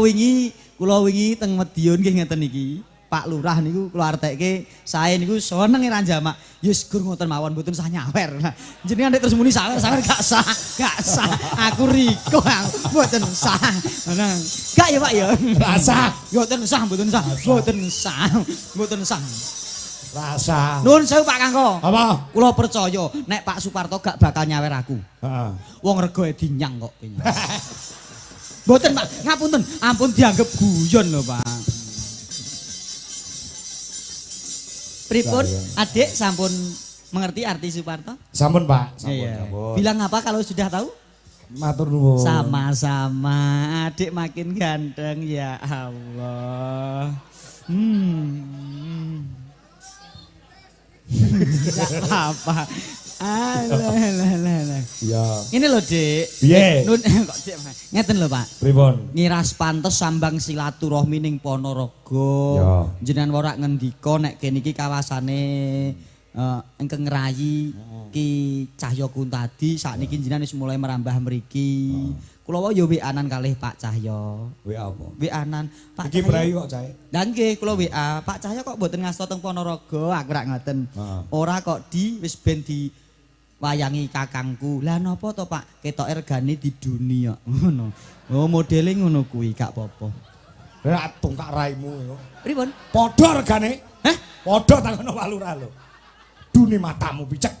wingi teng Medion nggih ngeten iki. Pak Lurah niku kula artekke sae niku senenge ra jamak. Yes gur ngoten mawon mboten sah nyawer. Jenengan nek terus muni sawer gak sah. Aku riko mboten sah. Ngono. Gak ya Pak ya. Rasa. Mboten sah. Rasa. Nuwun sewu Pak Kangko. Apa? Kula percaya nek Pak Suparto gak bakal nyawer aku. Heeh. Wong regoe dinyang kok. Mboten Pak, ngapunten, ampun dianggap guyon lho Pak. Pripun, Adik sampun mengerti arti Suparto? Sampun, Pak. Iya. Sampun. Bilang apa kalau sudah tahu? Matur nuwun. Sama-sama, adik makin ganteng ya Allah. Enggak apa-apa. Alah. Iya. Ini loh, Dik. Piye? Nun kok Dik. Ngeten lho, Pak. Pripun? Ngiras pantes sambang silaturahmi ning Ponorogo. Ya. Jenengan ora ngendika nek kene iki kawasane Engkeng Rayi Ki Cahyo Kuntadi sakniki jenengan wis mulai merambah mriki. Kula wae ya WA-an kalih Pak Cahyo. WA apa? WA-an Pak Iki mrayu kok cahe. Lah nggih kula WA, Pak Cahyo kok mboten ngasta teng Ponorogo, aku rak ngoten. Ora kok wis ben di wayangi kakangku. Lah napa to Pak? Ketoke regane di dunia ngono. Oh modele ngono kuwi gak apa-apa. Lah tungkak raimu yo. Pripun? Padha regane. Hah? Padha tangono Pak Lurah lho. Dune matamu picek.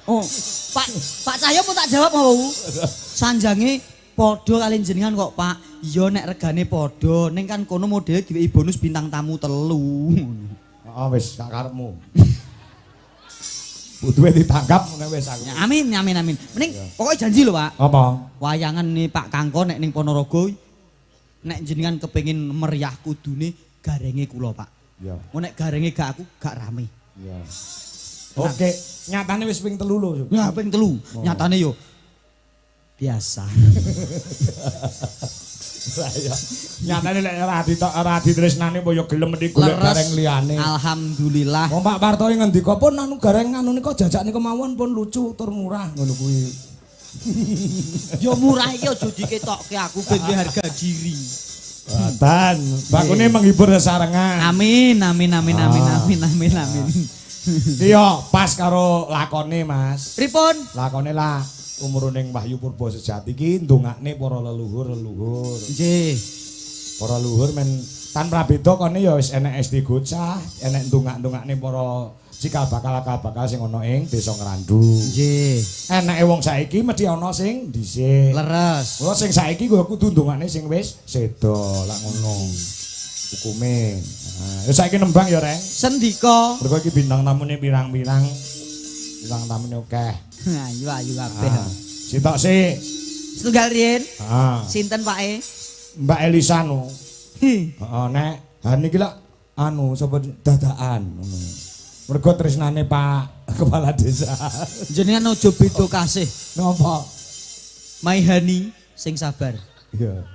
Oh, Pak Cahyo pun tak jawab mau. Sanjange padha kali jenengan kok Pak. Iya nek regane padha, ning kan kono modele diwehi bonus bintang tamu 3. Heeh wis gak karepmu. Butuhe ditangkap ngene wis aku. Ya, amin. Mending pokoknya janji lho Pak. Apa? Wayangan nih Pak Kangko nek ning Ponorogo nek jenengan kepengin meriah kudune garenge kula Pak. Iya. Nek garenge gak aku gak rame. Iya. Oke, nyatane wis ping 3 lho. Ya ping 3. Nyatane yo biasa. Saya nyatane lek ora ditresnani apa ya gelem mesti golek gareng liyane. Alhamdulillah. Wong Pak Parto ngendika pun anu gareng anu nika jajak nika mawon pun lucu tur murah ngono kuwi. Yo murah iki aja diketokke aku ben harga diri. Dan bakune menghibur sesarengan. Amin. Iya, pas karo lakone, Mas. Pripun? Lakone lah umuruning Wahyu Purba Sejati iki ndongakne para leluhur-leluhur. Nggih. Para leluhur men tan prabeda kene ya wis enek SD Gocah, enek ndongak-ndongakne para cikal bakal sing ana ing Desa Ngrandu. Nggih. Eneke wong saiki mesti ana sing dhisik. Leres. Wong sing saiki kudu ndongakne sing wis seda, lak ngono. Hukume. Ya saiki nembang ya, Reng. Sendika. Mergo iki bintang tamune pirang-pirang. Bintang tamune akeh. Ayu kabeh. Sitok sih. Setunggal riyen. Heeh. Sinten Pake? Mbak Elisa no. Heeh, nek niki lak anu sapa dadakan ngono. Mergo tresnane Pak Kepala Desa. Jenengan aja beda kasih. Napa? Maihani sing sabar. Iya.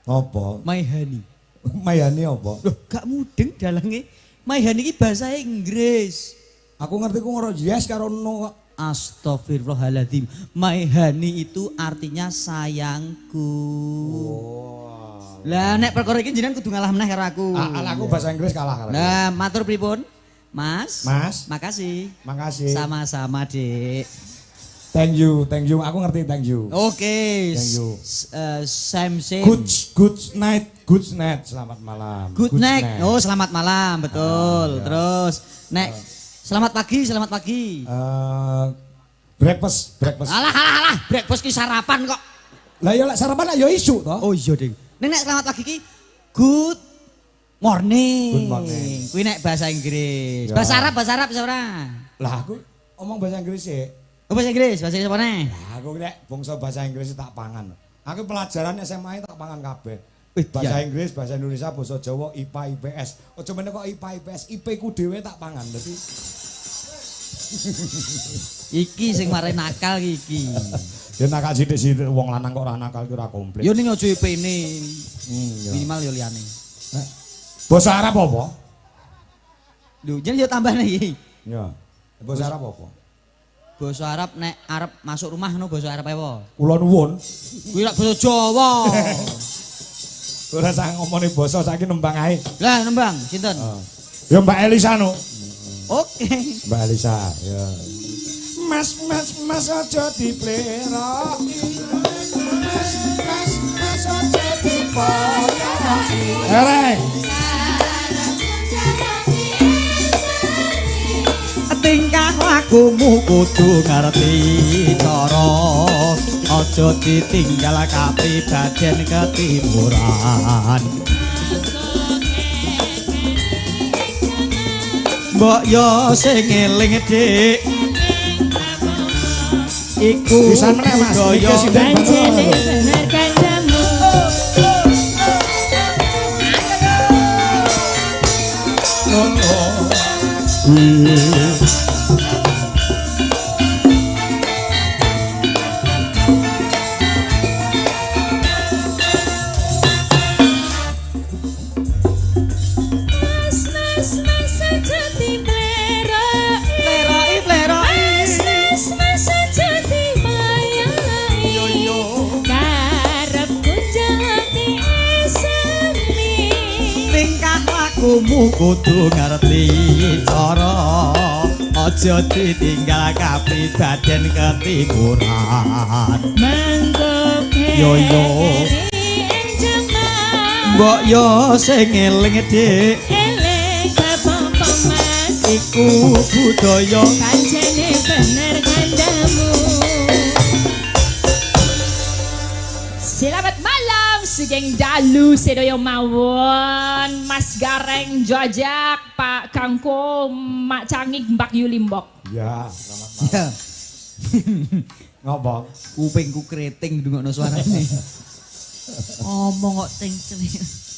Apa? Maihani. Mayani apa? Loh, gak mudeng dalange. Maihani iki bahasa Inggris. Aku ngerti ku ngoro yes karo no kok. Astagfirullahaladzim. Maihani itu artinya sayangku. Lah nek perkara iki jenengan kudu ngalah meneh karo aku. Aku bahasa Inggris kalah karo. Nah, matur pripun? Mas. Makasih. Makasih. Sama-sama, Dik. Thank you. Aku ngerti thank you. Oke. Thank you. Same. Good night. Selamat malam. Good night. Oh, selamat malam, betul. Iya. Terus, nek selamat pagi. Breakfast. Alah. Breakfast ki sarapan kok. Lah ya lek sarapan lah ya isu toh. Oh iya, Ding. Nek selamat pagi ki good morning. Good morning. Kuwi nek bahasa Inggris. Ya. Bahasa Arab bisa ora? Lah aku ngomong bahasa Inggris sih. Oh, bahasa Inggris apa nih? Lah aku nek bangsa bahasa Inggris tak pangan. Aku pelajaran SMA tak pangan kabeh. Wih, Bahasa iya. Inggris, bahasa Indonesia, bahasa Jawa, IPA, IPS. Ojo meneh kok IPA, IPS, IP ku dhewe tak pangan. Dadi Iki sing mare nakal iki. ya nakal sithik-sithik wong lanang kok ora nakal ki ora komplit. Yo ning aja IP-ne. Ya. Minimal yo liyane. Nek Basa Arab apa? Lho, jen yo tambah iki. Ya. Basa Arab apa? Basa Arab nek arep masuk rumah ngono basa Arab apa? Kula nuwun. Kuwi lak basa Jawa. Ora sang ngomongin basa saiki nembang ae. Lah nembang sinten? Ya Mbak Elisa no. Oke. Mbak Elisa, ya. Mas aja dipleroki. Mas aja dipleroki. Ereng. Tingkah lakumu kudu ngerti cara aja ditinggal kapribaden ketimuran. Mbok yo sing eling Dik iku Bisa meneh Mas, iki sinden Pancene bener kandamu. Mas sejati blerai. Mas sejati mayai. Karepku jati esemi. tingkah lakumu kudu ngerti cara aja ditinggal kapribaden ketimuran Mangkok Yo, yo. mbok yo sing eling dik Eleng apa mas. iku budaya Kancane bener kandamu. Selamat malam Sugeng dalu sedoyo mawon Mas Gareng Jojak Pak Kangko Mak Cangik Mbak Yulimbok. Ya, selamat malam. ya Ngopo? kupingku keriting ndungokno suarane omong kok ting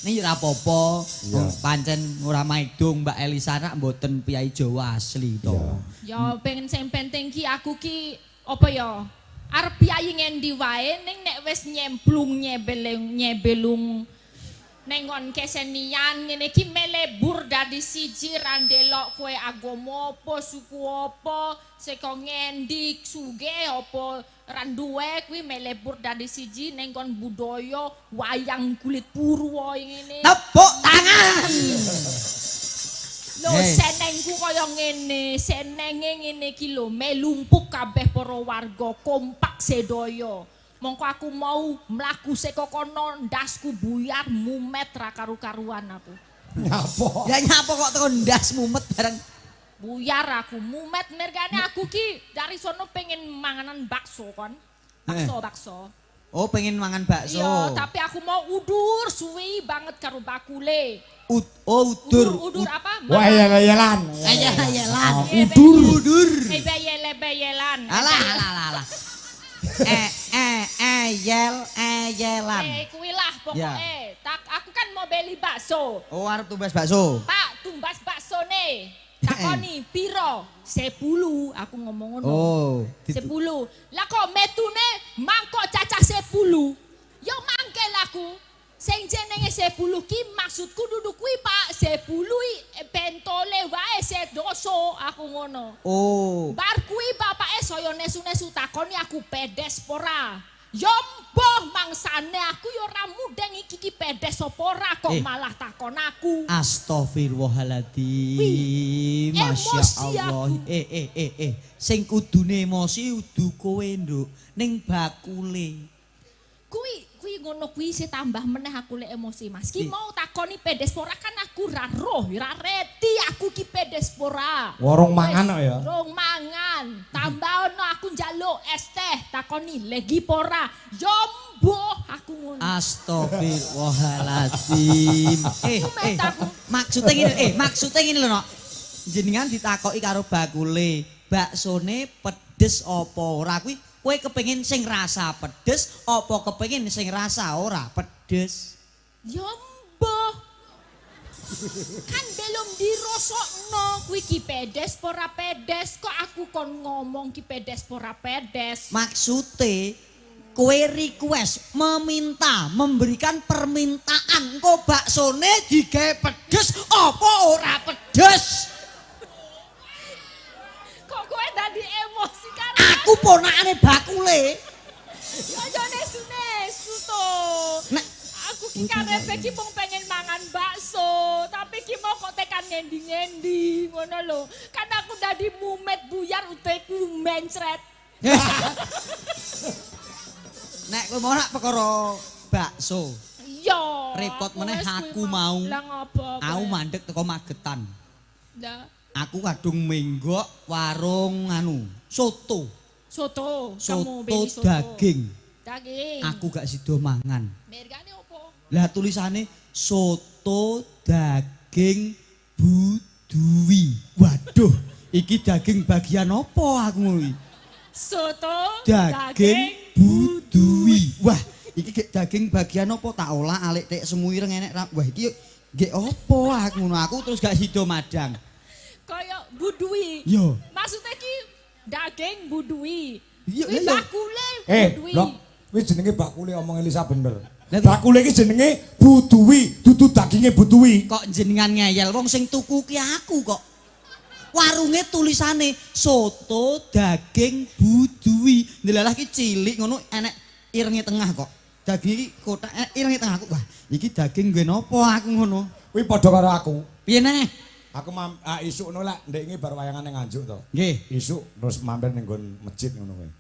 ini ora apa-apa Iya. pancen ora maidung Mbak Elisana mboten piyai Jawa asli to Ya pengen sing penting ki aku ki apa ya? Arep piyayi ngendi wae ning nek wis nyebelung ning nggon kesenian ngene iki melebur dadi siji ra ndelok kowe agama apa suku apa saka ngendi sugih apa ra duwe kuwi melebur dadi siji ning nggon budaya wayang kulit purwa ngene. tepuk tangan Lho senengku kaya ngene, senenge ngene iki lho, melumpuk kabeh para warga kompak sedaya. Mongko aku mau mlaku saka kono ndasku buyar mumet ra karu-karuan aku. Nyapo? ya nyapa kok tekan ndas mumet bareng Buyar aku mumet mergane aku ki dari sono pengen manganan bakso kon. Bakso. oh pengen mangan bakso Iya, tapi aku mau udur suwi banget karo bakule. udur Udur apa? Wayel-wayelan. ayah-ayalan Udur. Beyelan. alah ayelan Kuwi lah pokoke. Ya. Tak aku kan mau beli bakso. oh arep tumbas bakso Pak, tumbas baksone. Takoni piro? 10 aku ngomong ngono. oh 10. Lah kok metune mangkok cacah 10. Yo mangkel aku. Sing jenenge 10 ki maksudku duduk kuwi Pak 10 bentole wae sedoso aku ngono. oh Bar kuwi bapake saya nesu-nesu takoni aku pedes pora. Yo mboh mangsane aku yo ora mudeng iki pedes apa ora kok malah takon aku. Astagfirullahaladzim Masya Emosi Allah aku. Sing kudune emosi udu kowe nduk ning bakule Kuwi ngono kuwi sih tambah meneh aku lek emosi Mas. Ki mau takoni pedes pora kan aku ra roh, ra reti aku ki pedes pora. Warung mangan kok ya. Rong mangan. Tambah ono aku njaluk es teh takoni legi pora. Yo mboh aku ngono. Astagfirullahaladzim maksudnya ngene lho no jenengan ditakoki karo bakule baksone pedes apa ora kuwi kowe kepengin sing rasa pedes apa kepengin sing rasa ora pedes Ya mbah. Kan belum dirosokno kuwi ki pedes pora pedes kok aku kon ngomong ki pedes pora pedes. maksude kowe request meminta memberikan permintaan engko baksone digawe pedes apa ora pedes Kok kowe dadi emosi karo aku ponakane bakule aja nesu-nesu to. nek Aku ki karepe ki mung pengen mangan bakso, tapi ki mau kok tekan ngendi-ngendi ngono lho. Kan aku dadi mumet buyar uteku mencret. nek kowe mau nak perkara bakso Iya. repot meneh wis aku kuwi mau Lah ngopo? aku mandek teko Magetan Lah aku kadung menggok warung anu soto soto, kamu soto beli soto. daging Daging. aku gak sido mangan Mergane opo? lah tulisane soto daging budui waduh iki daging bagian apa aku ngono iki soto daging budui. Wah, iki gek daging bagian apa tak olah alik tek semuireng enek. Wah, iki gek opo aku ngono aku terus gak sido madang. kaya budui. Yo. Maksudnya ki daging budui. Iya, Kuwi iya. bakule budui. Lho, wis jenenge bakule omong Elisa bener. Lah, Bakule iki jenenge budui, dudu daginge budui. Kok jenengan ngeyel wong sing tuku ki aku kok. Warunge tulisane soto daging budui. Ndelalah ki cilik ngono enek irenge tengah kok. Daging iki kotak irenge tengah aku. Wah, iki daging gue nopo aku ngono. Kuwi padha karo aku. Piye neh? Aku isuk ngono lek ndek iki bar wayangan ning Nganjuk to. Nggih. Isuk terus mampir ning nggon masjid ngono kuwi.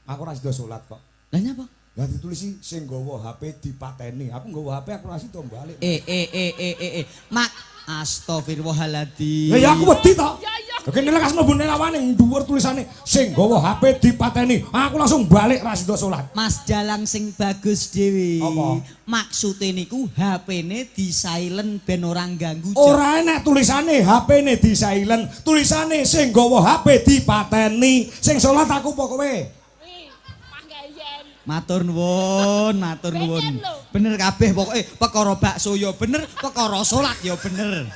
Aku ora sida salat kok. Lah nyapa? Lah ditulisi sing nggawa HP dipateni. Aku nggawa HP aku ora sida balik. Mak astagfirullahaladzim. Lah ya aku wedi to. Ya ya. Kene lekas mlebu nelawane dhuwur tulisane sing nggawa HP dipateni. Aku langsung balik ora sida salat. Mas Dalang sing bagus dhewe. Apa? Maksude niku HP-ne di silent ben ora ganggu. Ora enek tulisane HP-ne di silent, tulisane sing nggawa HP dipateni. Sing salat aku apa kowe? Wih, panggayen. Matur nuwun, matur nuwun. Bener lho. Bener kabeh pokoke perkara bakso ya bener, perkara salat ya bener.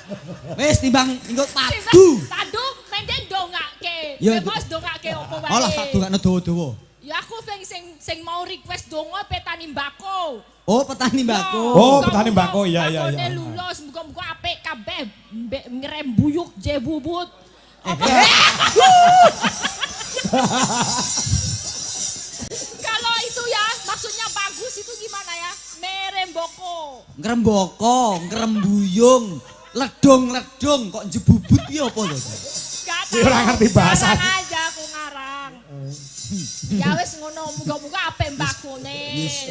Wis timbang engko padu. Padu mending dongake. Ya, Kowe Mas dongake opo wae. Olah sak dongakno dawa-dawa. Ya aku sing mau request donga petani mbako. Oh, petani mbako. Oh, petani mbako, iya, iya, Mbakone iya. lulus, muga-muga apik kabeh. Mbek ngrembuyuk je bubut. Kalau itu ya, maksudnya bagus itu gimana ya? Meremboko. Ngrembaka, ngrembuyung, ledung-ledung kok jebubut piye apa to? Gak Dia ora ngerti bahasa. Ngarang aja aku ngarang. Ya wis ngono, muga-muga apik mbakone.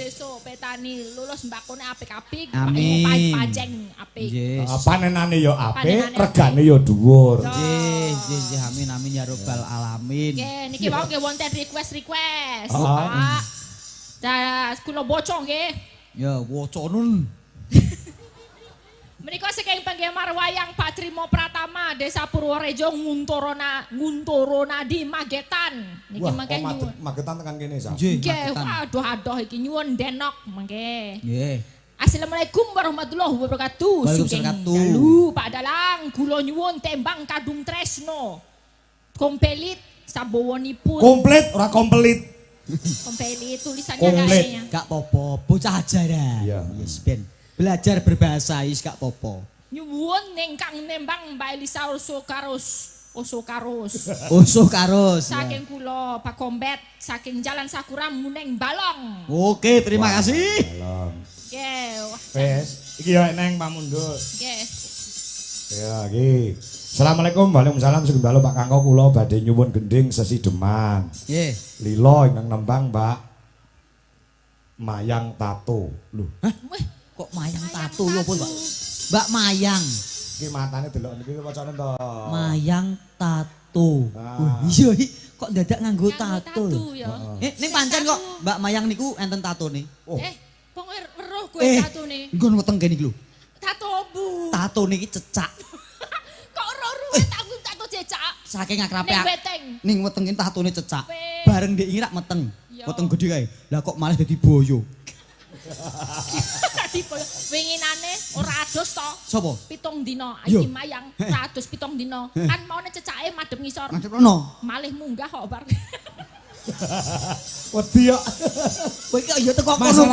Esuk petani lulus mbakone apik-apik. Amin. Pajeng apik. Yes. Panenane ya apik, Panenane regane ya dhuwur. Nggih, amin amin ya robbal alamin. Nggih, niki wau nggih wonten request. Oh. Pak. Dah kula bocong nggih. Ya woconun. Menika saking penggemar wayang Pak Trimo Pratama Desa Purworejo Nguntorona di Magetan. Niki mangke nyuwun. Magetan tekan kene sa. Nggih, Nggih, Magetan. aduh iki nyuwun denok mangke. Nggih. Assalamualaikum warahmatullahi wabarakatuh. Waalaikumsalam. Sugeng dalu Pak Dalang, kula nyuwun tembang Kadung Tresno. Kompelit sabowonipun. Komplit ora komplit. Kompelit tulisannya Komplit. kayaknya. Gak popo, bocah ajaran. Iya. Yes, Ben. Belajar berbahasa is gak popo. Nyuwun nengkang nembang Mbak Elisa Osokarus. Usuh karus. Saking kula Pak Kombet, saking Jalan Sakura Muneng Balong. Oke, terima kasih. Salam. Nggih, wah, Wes, iki ya neng pamundhut. nggih. Ya, iki. Assalamualaikum, waalaikumsalam, sugeng dalu Pak Kangko kula badhe nyuwun gending sesi deman. Nggih. Lilo ingkang nembang Mbak Mayang Tato. Lho, Wih, Kok mayang tato lho apa, Pak? Mbak Mayang. iki matane delok niki wacane to. Mayang tato. Ah. Wah, iya kok dadak nganggo nganggo tato. tatu ya. Ning pancen kok Mbak Mayang niku enten tatone. Oh, Kok weruh kowe tatu nih? Nggon weteng kene iki lho. Tato bu. Tato niki cecak. Kok weruh tato cecak? Saking akrabe Ning weteng. ning weteng iki tatone cecak. Weh. Bareng ndek iki rak meteng. Yo. Weteng gedhe kae. Lah kok malah dadi boyo. Tadi winginane ora adus to. Sopo? 7 dina Yo. iki mayang ora adus 7 dina. Kan maune cecake madhep ngisor. Madhep rono. Malih munggah kok bar. wedi ya. Kowe iki ya teko kono.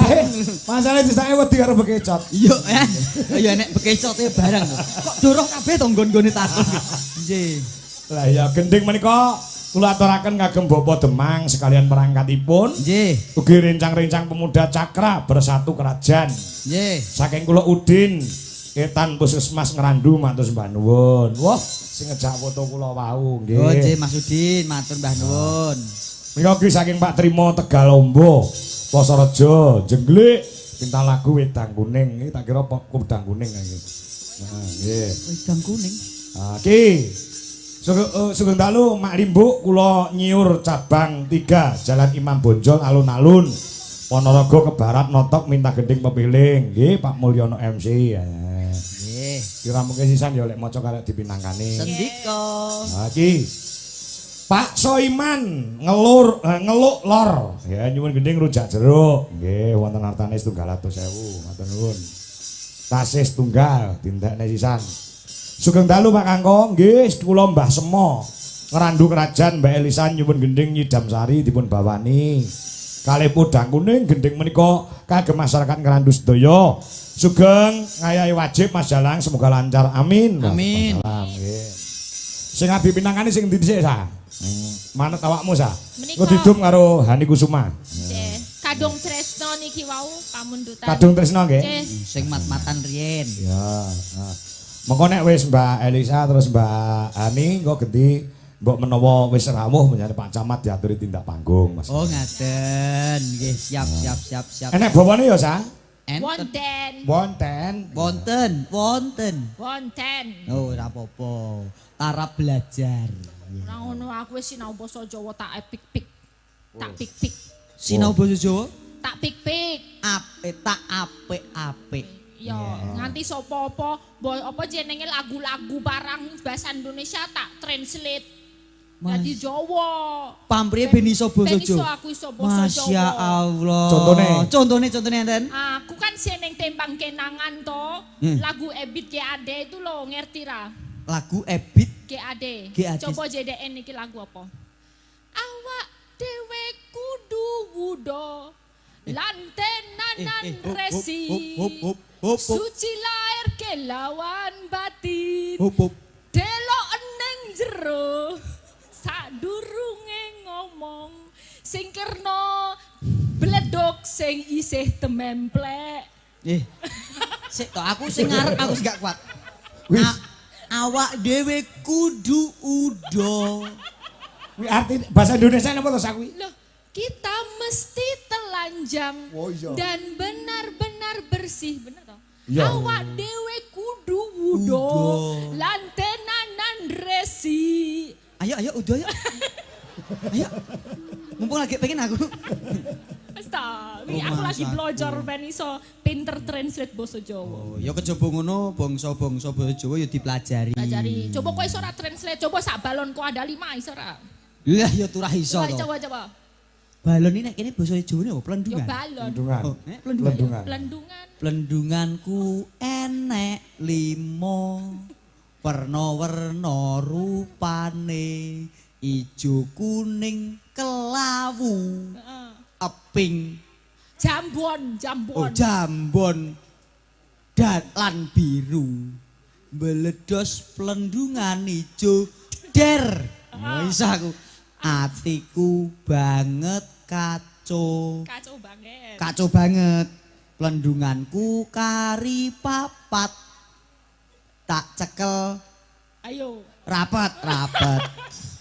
Masalahe disake wedi karo bekecot. Iya, ya nek bekecote bareng. Kok dorong kabeh to nggon-nggone tato. Nggih. Lah ya gending menika kula aturaken kagem Bapak Demang sekalian perangkatipun. Nggih. Ugi rencang-rencang pemuda Cakra bersatu kerajaan. Nggih. Saking kula Udin Ketan Puskesmas Ngrandu matur sembah nuwun. Wah, sing ngejak foto kula wau nggih. Oh, nggih Mas Udin, matur Mbah nuwun. Menika ugi saking Pak Trimo Tegalombo, Posorejo, Jenglik, bintang lagu Wedang Kuning. Iki tak kira Wedang Kuning iki. Nah, nggih. Wedang kuning. Iki sugeng dalu Mak Limbuk kula nyiur cabang 3 Jalan Imam Bonjol alun-alun Ponorogo ke barat notok minta gending pepiling nggih Pak Mulyono MC. Nggih. Kira mungkin sisan ya lek maca karek dipinangkani. Sendika. Nah iki Pak Soiman ngeluk lor. Ya nyuwun gending rujak jeruk. Nggih wonten artane setunggal atus sewu. Matur nuwun. Tasih setunggal dindakne sisan. Sugeng dalu Pak Kangkong. Nggih kula Mbah Semo. Ngrandu kerajaan Mbak Elisa nyuwun gending nyidam sari dipun bawani. Kalih podang kuning gending menika kagem masyarakat ngrandu sedaya. Sugeng ngayahi wajib Mas Jalang semoga lancar. Amin. Amin. Nggih. Sing abi pinangane sing ndi dhisik sa? Manut awakmu sa? Menika- Ngedidum karo Hani Kusuma. Nggih. Kadung tresno niki wau pamundutan. Kadung tresno nggih. Nggih. Sing mat-matan riyen. Ya. Nah. Mengko nek wis Mbak Elisa terus Mbak Hani engko genti mbok menawa wis rawuh menyang Pak Camat diaturi tindak panggung Mas. Oh ngaten. Nggih, siap. Enek bawane ya sa? Enten. Wonten. Wonten. Oh, ora apa-apa. Tarap belajar. Ora ngono aku wis sinau basa Jawa tak epik-pik. Tak pik-pik. Sinau basa Jawa? Tak pik-pik. Apik. Ya, nganti sapa apa jenenge lagu-lagu barang bahasa Indonesia tak translate. Dadi Jawa. Pamrih ben iso basa Ben iso Jawa. aku iso basa Jawa. Masya Allah. Contohnya? Contohnya enten. Aku kan seneng tembang kenangan to. Lagu Ebit GAD itu lo ngerti ra? Lagu Ebit. GAD. GAD. Coba JDN iki lagu apa? Awak dhewe kudu wudo. Lantenanan resi. Suci lahir kelawan batin. Delok neng jero. Sadurunge ngomong sing kerno bledok sing isih tememplek. Sik to aku sing ngarep aku gak kuat. Awak dhewe kudu udo. Kuwi arti bahasa Indonesia napa to sak kuwi? Loh, kita mesti telanjang dan benar-benar bersih, bener toh? Iya. Awak dhewe kudu wudo, lantenanan resi. Ayo udo ayo. Ayo. Mumpung lagi pengen aku. Asta, aku lagi belajar ben iso pinter translate basa Jawa. Oh, ya kejaba ngono bangsa-bangsa basa Jawa ya dipelajari. Pelajari. Coba kok iso ora translate, coba sak balonku ada 5 iso ora? Lah ya turah iso to. Coba. Balon ini nek kene basa Jawa apa Yo plendungan? balon. Lendungan. Plendungan. Pelendungan. Plendunganku enek 5 werna-werna rupane ijo kuning kelawu eping Jambon. jambon lan biru meledos plendungan ijo der wis aku atiku banget kaco banget plendunganku kari papat tak cekel Ayo. rapet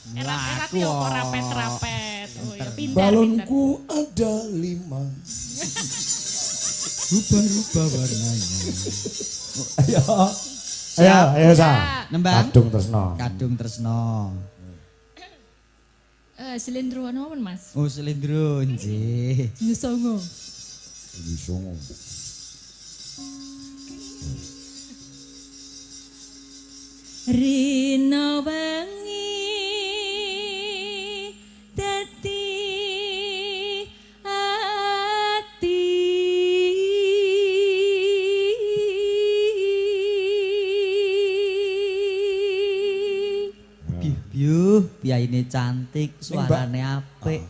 Erat-erat yo kok rapet-rapet. Oh ya pinter. Balonku ada 5. Rupa-rupa warnanya. Ayo sa. Nembang Kadung tresno. Silindro apa Mas? Oh selindro nggih. Nyusongo. Rina wengi dadi ati piyaine cantik suarane apik.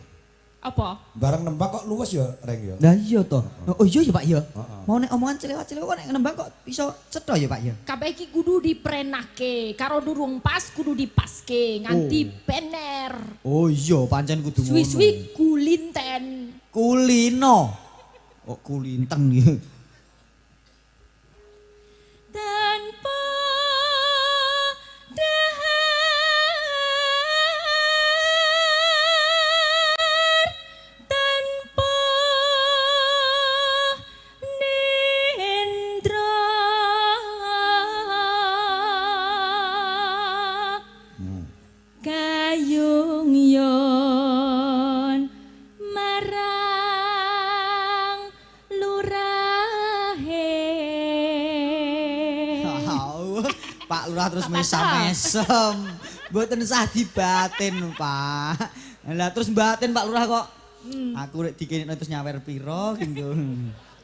Apa? Bareng nembak kok luwes ya Reng ya. Lah iya to. Oh iya ya Pak ya. Mau nek omongan celewat-celewat kok nek nembang kok iso cetha ya Pak ya. Kabeh iki kudu diprenake, karo durung pas kudu dipaske nganti bener. Oh iya pancen kudu ngono. Suwi-suwi kulinten. Kulino. Oh kulinten ya. Tanpa kayung yon marang lurahe. Pak Lurah terus mesam-mesem. Mboten sah dibatin, Pak. Lah terus batin Pak Lurah kok. Aku rek dikenekno terus nyawer piro gitu.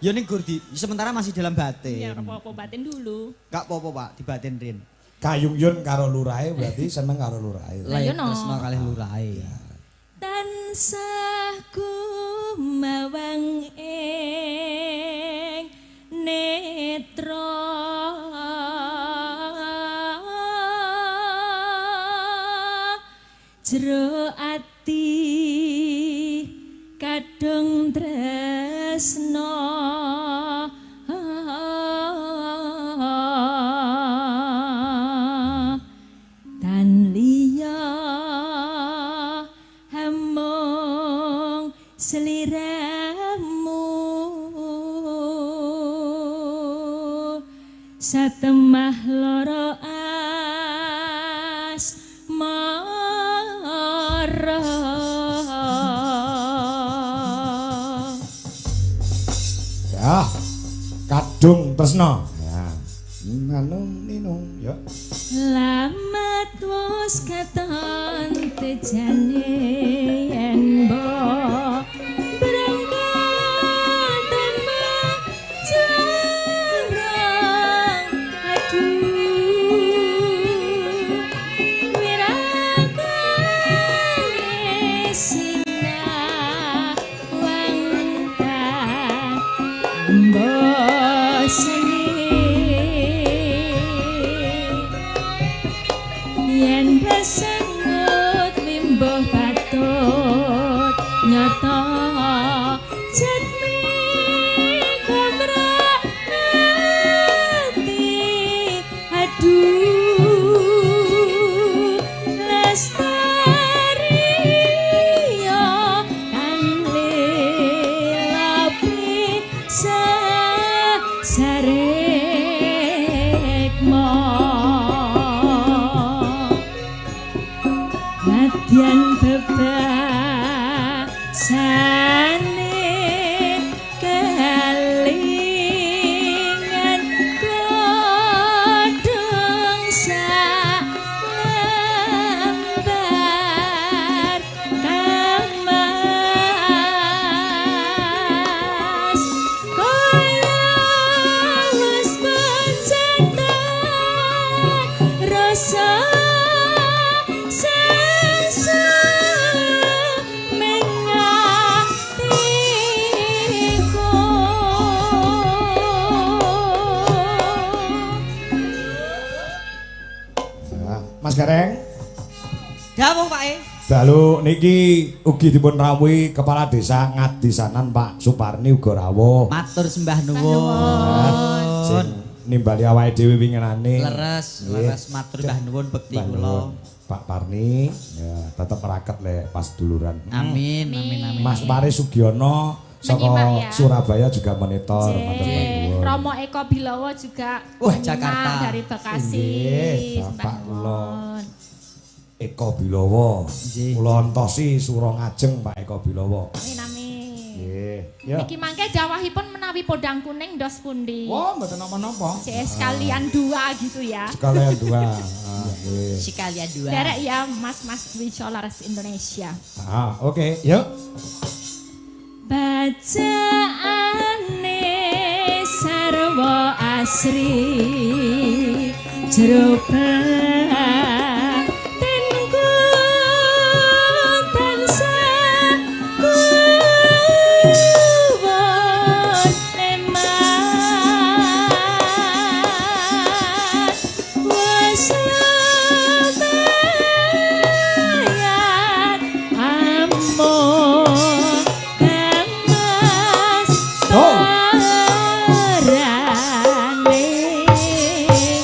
Ya ning gur di sementara masih dalam batin. Ya apa-apa batin dulu. Gak apa-apa Pak, dibatin rin. Kayung Yun karo lurahe berarti seneng karo lurahe. Lah ya no. Tresno kalih lurahe. Tansah kumawang ing netra jero ati kadung tresno tan liya hamong seliramu satemah loro asmara. Ya, kadung tresno. Ya. Nganung ninung ya. Lamat wis katon tejane yen mbok berangkat tanpa jarang aduh wirakane sinawang tak mboseni yen besengut mimbuh patut nyata jatmi kamrak hati aduh lestari yo kan lilapi sarekmo Latihan bebasane kelingan godhong salambar kamas kaya wis pencetan rasa Mas Gareng. Dawuh Pak E. Dalu niki ugi dipun rawuhi Kepala Desa Ngadisanan Pak Suparni uga rawuh. Matur sembah nuwun. Sing nimbali awake dhewe winginane. Leres matur mbah nuwun bekti Mbah kula. nuwun. Pak Parni ya tetep raket le pas duluran. Amin, amin, amin. Mas Pare Sugiono saka Menyimak ya. Surabaya juga monitor. Matur nuwun. Romo Eko Bilowo juga Wah, menyimak Jakarta. dari Bekasi. Nggih, Sembah Bapak kula. nuwun. Eko Bilowo. Nggih. Kula entosi Suro Ngajeng Pak Eko Bilowo. Amin amin. Nggih. Ya. Niki mangke dawahipun menawi podang kuning dos pundi. Wah, mboten napa-napa. Sekalian dua gitu ya. Sekalian dua. Nggih. Sekalian dua. Derek ya Mas-mas Dwi Solares Indonesia. Oke, yuk. Bacaane sarwa asri jero batinku tansah kuwat eman wis lumayan amon kemas parane sing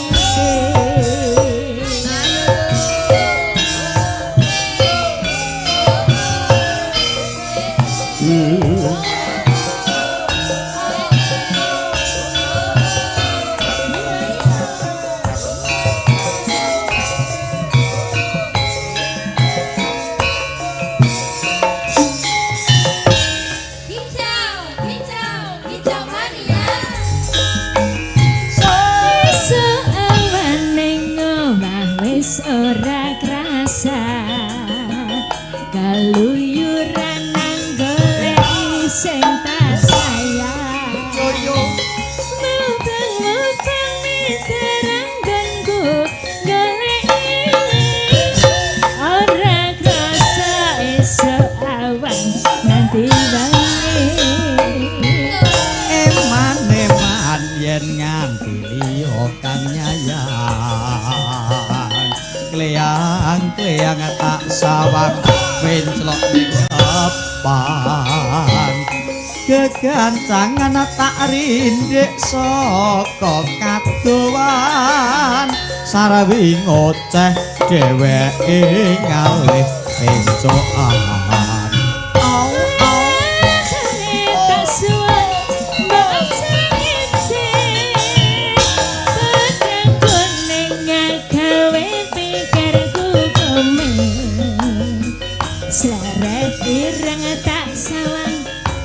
sayang nyayang kleang tak sawang menclok ning depan kegancangan tak rindik saka kadowan sarawi ngoceh dheweke ngalih ecokan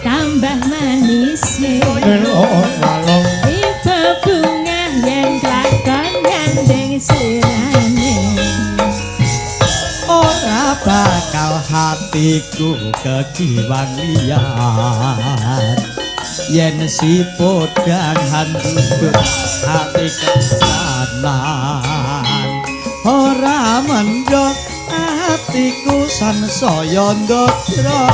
tambah manis ibu bunga yang kelakon gandeng sirane ora bakal hatiku kekiwang liyan yen si podang handuk hati kesanan ora mendok hatiku sansaya ndodra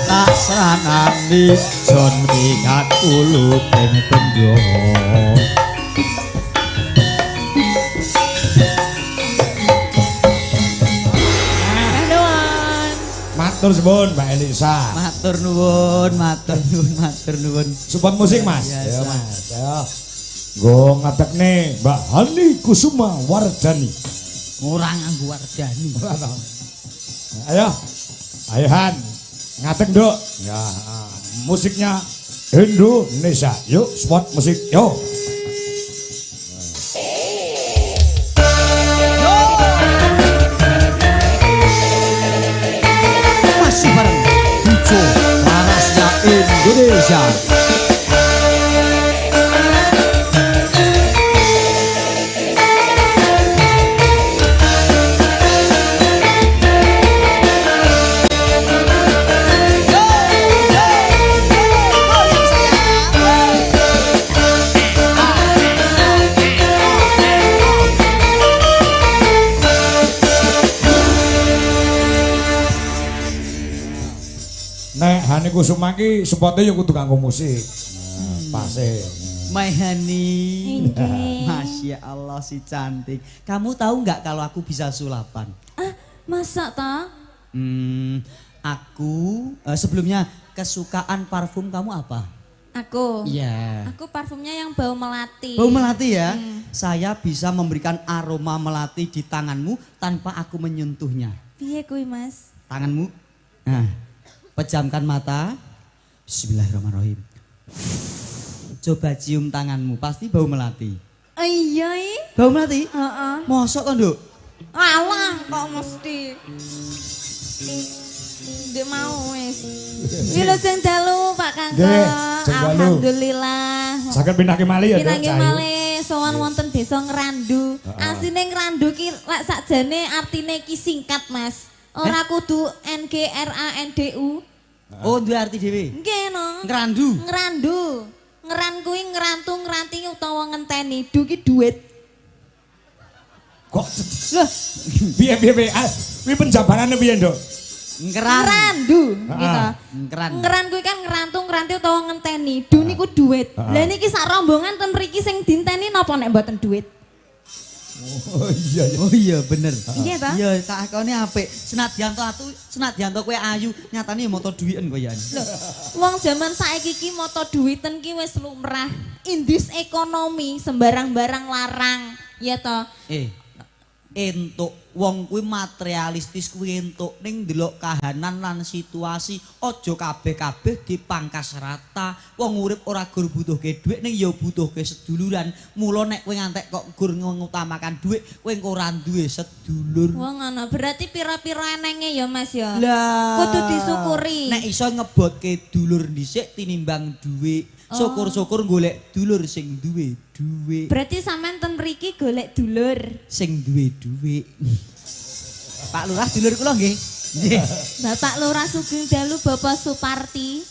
tak sranani son pikat uluting pendho Matur suwun Mbak Elisa. matur nuwun Support musik Mas. Biasa. Ayo Mas. Ayo. Go ngadekne Mbak Hani Kusuma Wardani. ora nganggo wardani Ayo. Ayo Han. Ngadek Nduk. Ya, musiknya Indonesia. Yuk, support musik. Yo. masih bareng Bujo Parasnya Indonesia Nek Hani Kusuma ki supportnya yo kudu kanggo musik. Pase. Maihani Nggih. Masya Allah si cantik. Kamu tahu nggak kalau aku bisa sulapan? masa ta Aku sebelumnya kesukaan parfum kamu apa? aku Iya. aku parfumnya yang bau melati Bau melati ya? Saya bisa memberikan aroma melati di tanganmu tanpa aku menyentuhnya. piye kuwi Mas Tanganmu. Nah, pejamkan mata. Bismillahirrahmanirrahim. Coba cium tanganmu, pasti bau melati. iya Bau melati? heeh Mosok kan, Nduk? alah kok mesti Ndek mau wis. Wilujeng dalu Pak Kanggo. Nggih, jeng dalu. Alhamdulillah. Saged pindah ke Mali ya, Nduk. Pinangge Cahayu. malih sowan wonten desa Ngrandu. Asline Ngrandu ki lek sakjane artine ki singkat, Mas. Ora kudu NGRANDU. Oh, duwe arti dhewe. Nggih no. Ngrandu. Ngrandu. Ngeran kuwi ngrantu ngranti utawa ngenteni. Du ki duit. Kok piye piye. Kuwi penjabarane piye, Nduk? Ngrandu gitu. Ngran. Ngeran kuwi kan ngerantu ngranti utawa ngenteni. Du niku duit. Lah niki sak rombongan ten mriki sing dinteni napa nek mboten duit? Oh iya ya. Oh iya bener. Iya ta? Iya, tak akone apik. Senadyan to kowe ayu, nyatane moto dhuwiten kowe ya. Wong jaman saiki ki moto duiten ki wis lumrah. Indus ekonomi sembarang barang larang. Ya toh. Entuk wong kuwi materialistis kuwi entuk ning ndelok kahanan lan situasi aja kabeh-kabeh dipangkas rata. Wong urip ora gur butuhke dhuwit ning ya butuhke seduluran. Mula nek kowe ngantek kok gur ngutamakan dhuwit, kowe engko ora duwe sedulur. Wong ngono berarti pira-pira enenge ya Mas ya. Lah Kudu disyukuri. Nek iso ngebotke dulur dhisik tinimbang dhuwit. Syukur-syukur golek dulur sing duwe dhuwit. Berarti sampean ten mriki golek dulur. Sing duwe dhuwit. Pak Lurah dulur kula nggih. Nggih. Bapak Lurah Sugeng Dalu Bapak Suparti.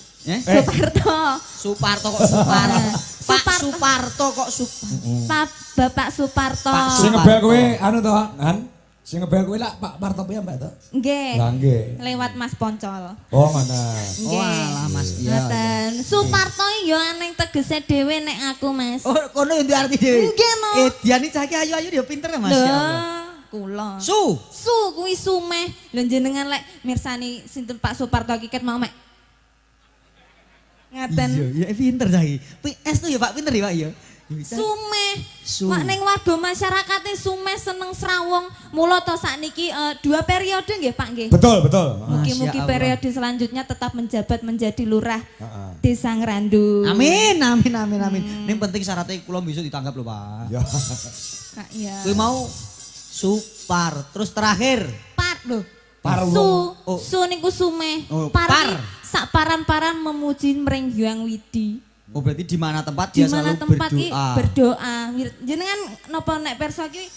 Suparto kok Suparto. Pak Suparto. Suparto kok Suparto. Bapak Suparto. Pak Sing ngebel kowe anu to, Han? Sing ngebel kuwi lak Pak Martopi Mbak to? Nggih. Lah nggih. Lewat Mas Poncol. Oh, ngono. Oh alah Mas. Iya. Ngoten. Suparto yo aneng tegese dhewe nek aku, Mas. Oh kono yo arti dhewe. Nggih, no. Diani cah ayu-ayu yo pinter ya Mas. Lho, Ya Allah. kula. Su Kuwi sumeh. Lho jenengan lek mirsani sinten Pak Suparto kiket mau mek. Ngaten. Iya, ya pinter cah iki. PS tuh ya Pak pinter ya Pak ya. Sumeh. Su. Mak ning warga masyarakate sumeh seneng srawung. Mula to sakniki 2 periode nggih Pak nggih. Betul, betul. Mugi-mugi Masya Allah. periode selanjutnya tetap menjabat menjadi lurah Heeh. Desa Ngrandu. Amin. Ning penting syaratnya kula bisa ditangkap lho Pak. Ya. Kak iya. Kuwi mau Supar, terus terakhir Pat lho. Par Su, wong. Oh. su niku sumeh. Oh, Par. par. Sak paran-paran memuji Mring Hyang Widi. Oh berarti di mana tempat Di dia mana selalu tempat ki berdoa. berdoa. Jenengan napa nek perso ki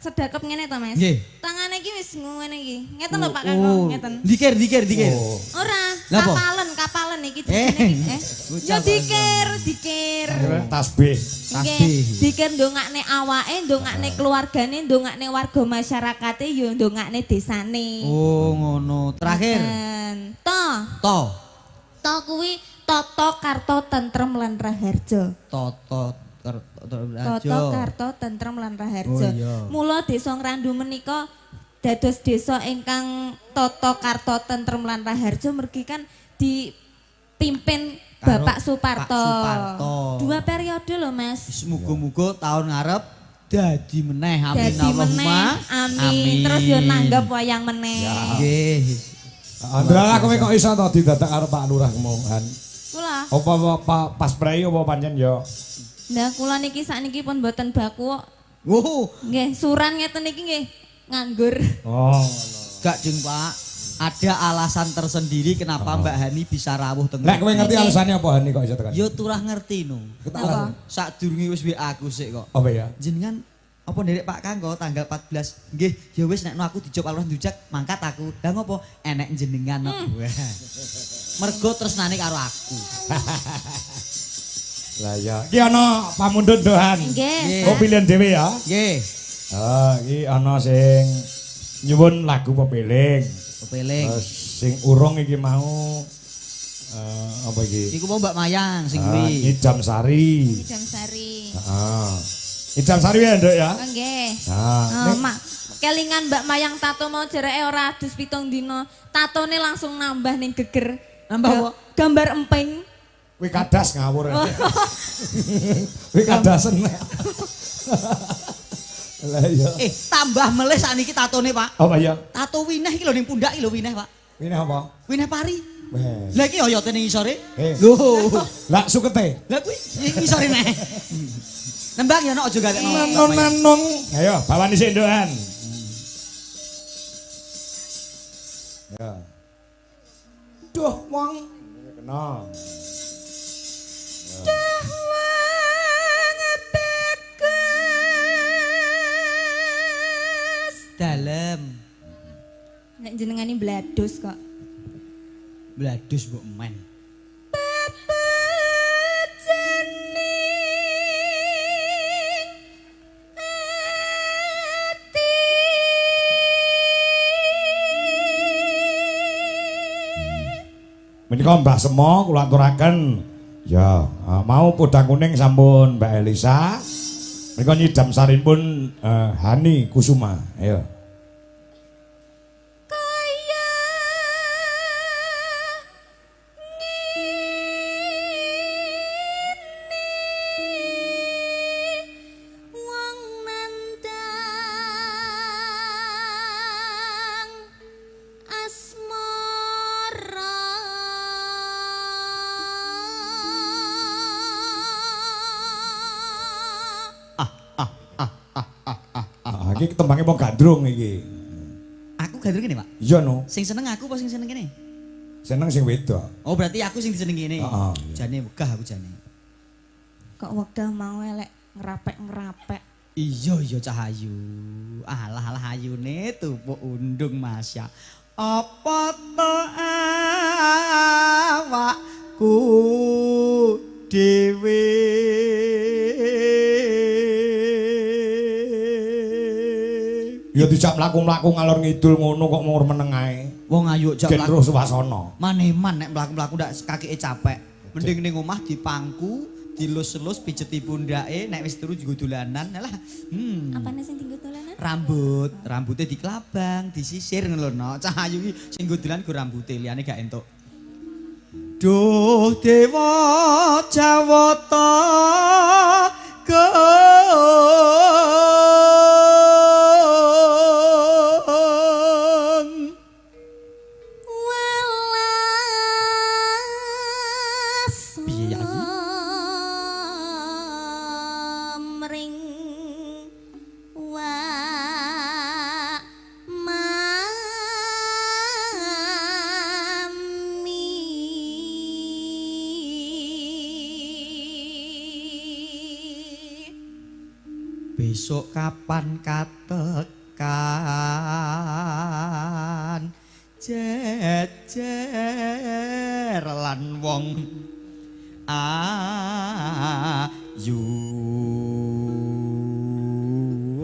sedekap ngene to, Mas? Nggih. Tangane ki wis ngene iki. Ngeten lho Pak Kakung, ngeten. Dikir. Oh. Ora, Lah apa? kapalen iki Eh, jenenge. bocah Ya dikir. Tasbih. Nggih, Tasbih. dikir ndongakne awake, ndongakne keluargane, ndongakne warga masyarakate, ya ndongakne desane. Oh ngono. Terakhir. Dan To. kuwi Toto Karto Tentrem lan Raharja. Toto. Toto Karto Tentrem lan Raharja. Oh, iya. Mula Desa Ngrandu menika dados desa ingkang Toto Karto Tentrem lan Raharja mergi kan dipimpin Karo Bapak Suparto. Pak Suparto. 2 periode lho Mas. Muga-muga tahun ngarep dadi meneh. Amin Dadi meneh, Allahumma. amin. Terus yo nanggap wayang meneh. Nggih. Andra kowe kok iso to didadak karo Pak Lurah kemongan. Kula. Apa pas prei apa pancen yo? Nah, kula niki sakniki pun mboten baku kok. Wow. Nggih, suran ngeten niki nggih nganggur. Oh, Gak jeng Pak. Ada alasan tersendiri kenapa Mbak Hani bisa rawuh teng. lek kowe ngerti alasannya apa Hani kok iso tekan? Yo turah ngerti no. Apa? Sadurunge wis WA aku sik kok. Apa ya? Jenengan apa nderek Pak Kanggo tanggal 14. Nggih, ya wis nekno aku dijop alurah ndujak mangkat aku. Lah ngopo? Enek jenengan kok. Wah. Mergo tresnane karo aku. Lah ya. Iki ana pamundhut dohan. Nggih. Oh pilihan dhewe ya. Nggih. Iki ana sing nyuwun lagu pepeling. Pepeling. Terus sing urung iki mau apa iki? Iku mau Mbak Mayang sing Ah, kuwi. Idam Sari. Jam Sari. Heeh. Idam Sari ya, Nduk ya. Oh, nggih. Nah, Mak, kelingan Mbak Mayang tato mau jereke ora adus 7 dina. Tatone langsung nambah ning geger. Nambah apa? Gambar emping. kuwi kadas ngawur. Kuwi kadasen. Lah iya. Tambah melih sakniki tatone, Pak. Apa ya? Tato wineh iki lho ning pundak iki lho wineh, Pak. Ini apa? Wineh pari. Weh. Lah iki oyote ning isore. Lho. Lah sukete. Lah kuwi isore neh. Nembang ya nek aja gakno. Nanong. Ayo, bawani sik ndokan. Ya. Duh, wong. Kena. Dah Dalem. Nek jenengane bladus kok. Bladus mbok men. Menika Mbah Semo kula aturaken ya mau podang kuning sampun Mbak Elisa. Menika nyidam sarin pun Hani Kusuma. Ayo. Wong nandang asmara Iki tembange wong gandrung iki. Aku gandrung kene, Pak. Iya no. Sing seneng aku apa sing seneng kene? Seneng sing wedok. Oh, berarti aku sing disenengi kene. Heeh. Jane wegah aku jane. kok wegah mau elek ngerapek-ngerapek. Iya Cahayu. Alah ayune tupuk undung Masya. Apa to awakku dhewe Ya dijak mlaku-mlaku ngalor ngidul ngono kok mur meneng ae. Wong ayo jak Gen roh suasana. Maneman nek mlaku-mlaku ndak kakeke capek. Mending ning omah dipangku, dilus-lus pijeti pundake, nek wis turu juga dolanan. Alah. Apane sing tinggo dolanan? Rambutnya dikelabang, disisir ngono no. Cah ayu iki sing nggo dolan go rambute, liyane gak entuk. Duh dewa Jawata Piye ya iki? Mring wa mami. Besok kapan katekan jejer lan wong ayu.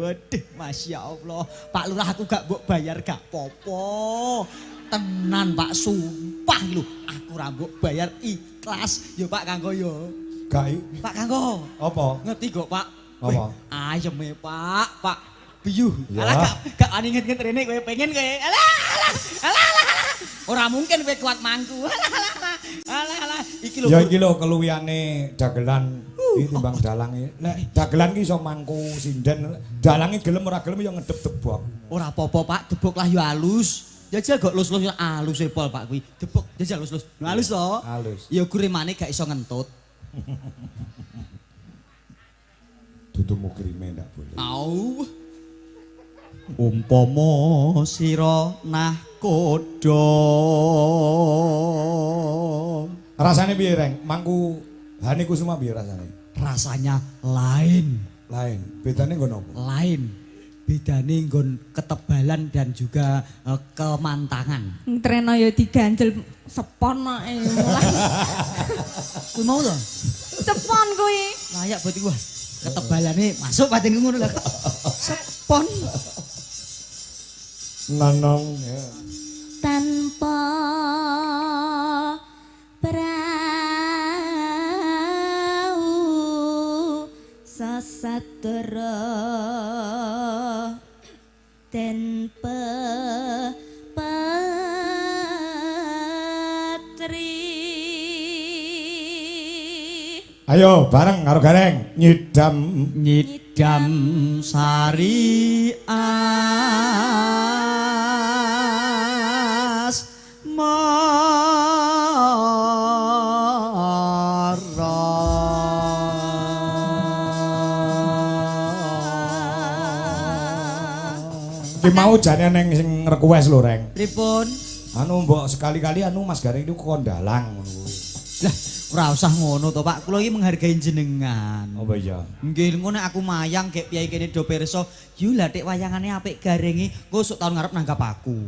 Waduh, Masya Allah. Pak Lurah aku gak mbok bayar gak popo. Tenan Pak, sumpah lho. Aku ra mbok bayar ikhlas. Yo Pak Kanggo yo. Gai. Pak Kanggo. Apa? Ngerti kok Pak. Apa? Ayem Pak, Pak. Biyu. Ya. Alah gak ani nget-nget rene kowe pengen kowe. Alah. Ora mungkin kowe kuat mangku. Alah. Iki lho. Ya iki lho keluwihane dagelan iki timbang dalange. Nek dagelan ki iso mangku sinden, dalange gelem ora gelem ya ngedep debok. Ora apa-apa Pak, debok lah yo halus. Jajal kok lus-lus halus e pol Pak kuwi. Debok jajal lus-lus. Halus to? Halus. Ya guremane gak iso ngentut. Dudu mukrime ndak boleh. Au. Umpama sira nahkoda. Rasane piye, Reng? Mangku Hani Kusuma piye rasane? Rasanya lain. Lain. Bedane nggon apa? Lain. Bedane nggon ketebalan dan juga kemantangan. Treno ya diganjel sepon ae mulai. Kuwi mau to? Sepon kuwi. Layak buat gua. Ketebalannya masuk batinku ngono lho. Sepon. Nanong ya. Tanpa prau sasadara den patri. Ayo bareng karo Gareng nyidam Nyidam sari Ki mau jane neng sing request lho, Reng. Pripun? Anu mbok sekali-kali anu Mas Gareng itu kondalang ngono kuwi. Lah, ora usah ngono to, Pak. Kula iki menghargai jenengan. Apa iya? Nggih, ngono aku mayang gek piyai kene do pirsa. Yu lah tek wayangane apik Garengi, engko sok taun ngarep nanggap aku.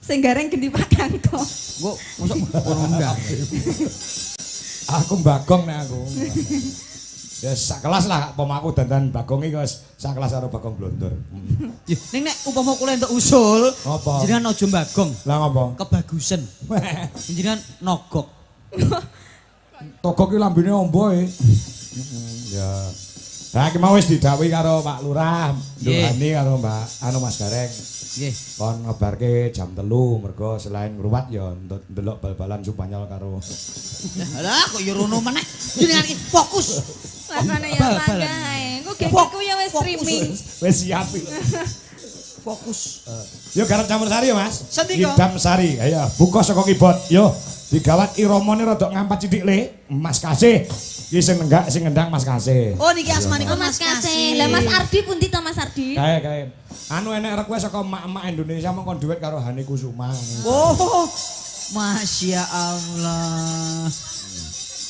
Sing gareng gendi Pak Kangko. Engko mosok ngono enggak. Aku Bagong nek aku. Ya sak kelas lah pemaku dandan Bagong iki wis sak kelas karo Bagong Blondor. Yo, ning nek umpama kula entuk usul, Apa? jenengan aja Bagong. Lah ngopo? Kebagusan. Jenengan nogok. Togok ki lambene ombo e. Ya. Lah iki mau wis didhawuhi karo Pak Lurah, Nduhani karo Mbak anu Mas Gareng. Nggih. Kon ngebarke jam 3 mergo selain ngruwat ya ndelok bal-balan Spanyol karo. Lah kok yo rono meneh. Jenengan iki fokus. Lakone ya tangga ae. Engko gegeku ya wis streaming. Wis siap iki. Fokus. Yo garap campur sari ya Mas. Sendika. Idam sari. Ayo buka saka keyboard. Yo digawat iramane rada ngampat sithik le. Mas Kasih. Iki sing nenggak sing ngendang Mas Kasih. Oh niki asmanipun Oh Mas Kasih. Lah Mas Ardi pundi to Mas Ardi? Kae. Anu enek request saka emak-emak Indonesia mongkon duet karo Hani Kusuma. Oh, Masya Allah.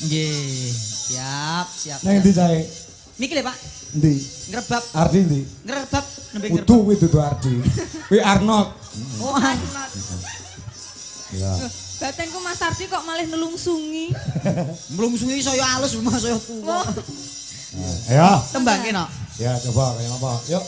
Nggih, siap. Nang ndi cahe? Niki lho Pak, Ndi? ngrebab, Ardi ndi? ngrebab nembe Kudu ngrebab. kuwi dudu Ardi. Kuwi Arnold. Oh, Arnold. Ya. Batenku Mas Ardi kok malah nelungsungi. Mlungsungi saya halus, Mas saya tuwa. Ayo. Tembangke no. Ya coba kayak apa? Yuk.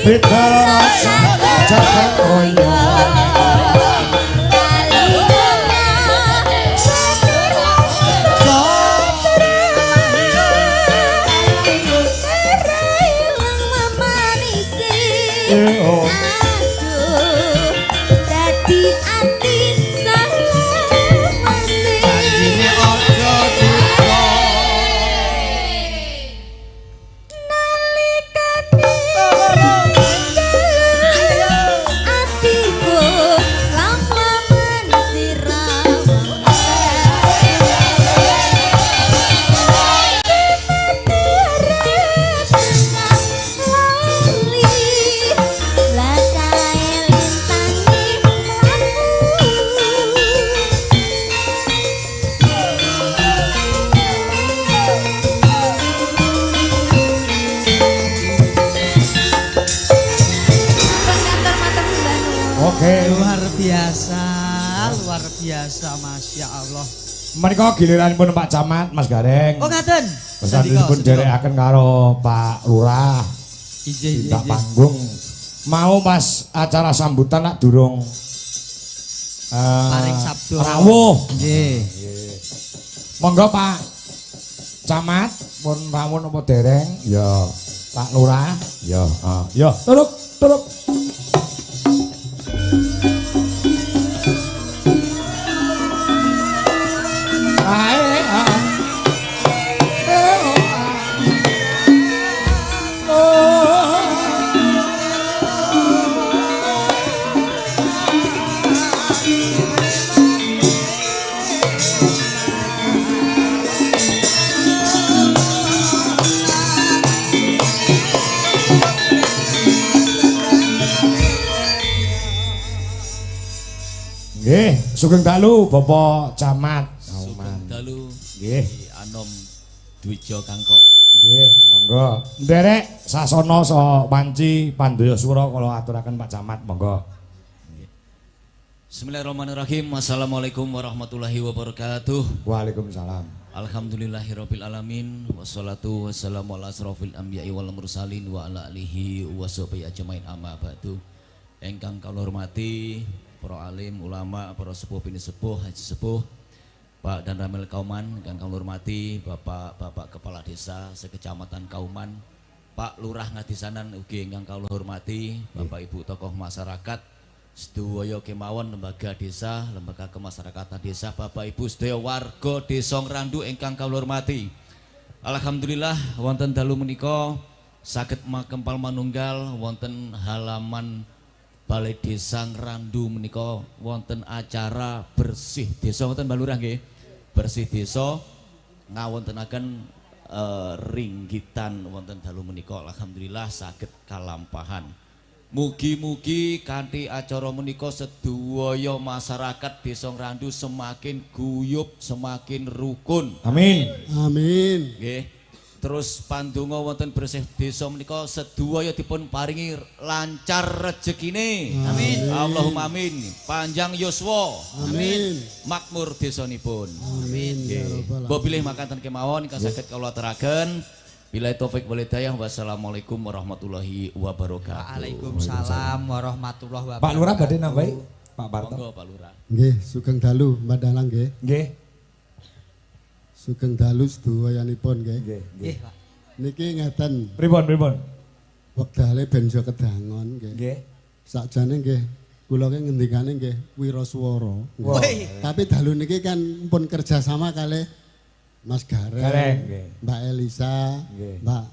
beda rasa jagat koyo luar biasa, Masya Allah. Menika giliranipun Pak Camat, Mas Gareng. Oh ngaten. Pesanipun derekaken karo Pak Lurah. Tak panggung. Mau pas acara sambutan nak durung paring sabdo. Rawuh. Nggih. Monggo Pak Camat pun rawuh napa dereng? Ya. Pak Lurah. Ya. Ya, turuk. Nggih, sugeng dalu Bapak Camat. Sugeng dalu. Nggih, Anom Dwija Kangkok. Nggih, monggo. Nderek sasana saha panci pandaya swara kula aturaken Pak Camat, monggo. Bismillahirrahmanirrahim. Assalamualaikum warahmatullahi wabarakatuh. Waalaikumsalam. Alhamdulillahirabbil alamin wassalatu wassalamu ala asrofil anbiya'i wal mursalin wa ala alihi wa sahbihi ajmain amma ba'du. Ingkang kula hormati para alim, ulama, para sepuh bini sepuh, haji sepuh, Pak dan Ramil Kauman, ingkang kula hormati Bapak Kepala Desa sekecamatan Kauman, Pak Lurah Ngadisanan ugi ingkang kula hormati, Bapak Ibu tokoh masyarakat, sedaya kemawon lembaga desa, lembaga kemasyarakatan desa, Bapak Ibu sedaya warga Desa Ngrandu ingkang kula hormati. Alhamdulillah wonten dalu menika saged makempal manunggal wonten halaman Balai Desa Ngrandu menika wonten acara bersih desa wonten Mbak Lurah nggih. Bersih desa ngawontenaken ringgitan wonten dalu menika alhamdulillah saged kalampahan. Mugi-mugi kanthi acara menika sedaya masyarakat Desa Ngrandu semakin guyub, semakin rukun. Amin. Amin. Nggih. Terus pandonga wonten bersih desa menika sedaya dipun paringi lancar rezekine. Amin. Allahumma amin. Panjang yuswa. Amin. Makmur desanipun. Amin. Ya Rabbal Mbok bilih makaten kemawon ingkang saged kula aturaken. Bila taufik wal hidayah. Wassalamualaikum warahmatullahi wabarakatuh. Waalaikumsalam warahmatullahi wabarakatuh. Pak Lurah badhe nambahi, Pak Parto. Monggo Pak Lurah. Nggih, sugeng dalu Mbak Dalang nggih. Nggih. Sugeng dalu sedayanipun nggih. Nggih, Pak. Niki ngeten, Pripun? wektale ben iso kedangon nggih. Nggih. Sakjane nggih kula ki ngendikane nggih wiraswara. Wah. Tapi dalu niki kan pun kerjasama kalih Mas Gareng, Gareng, nggih. Mbak Elisa, Nggih. Mbak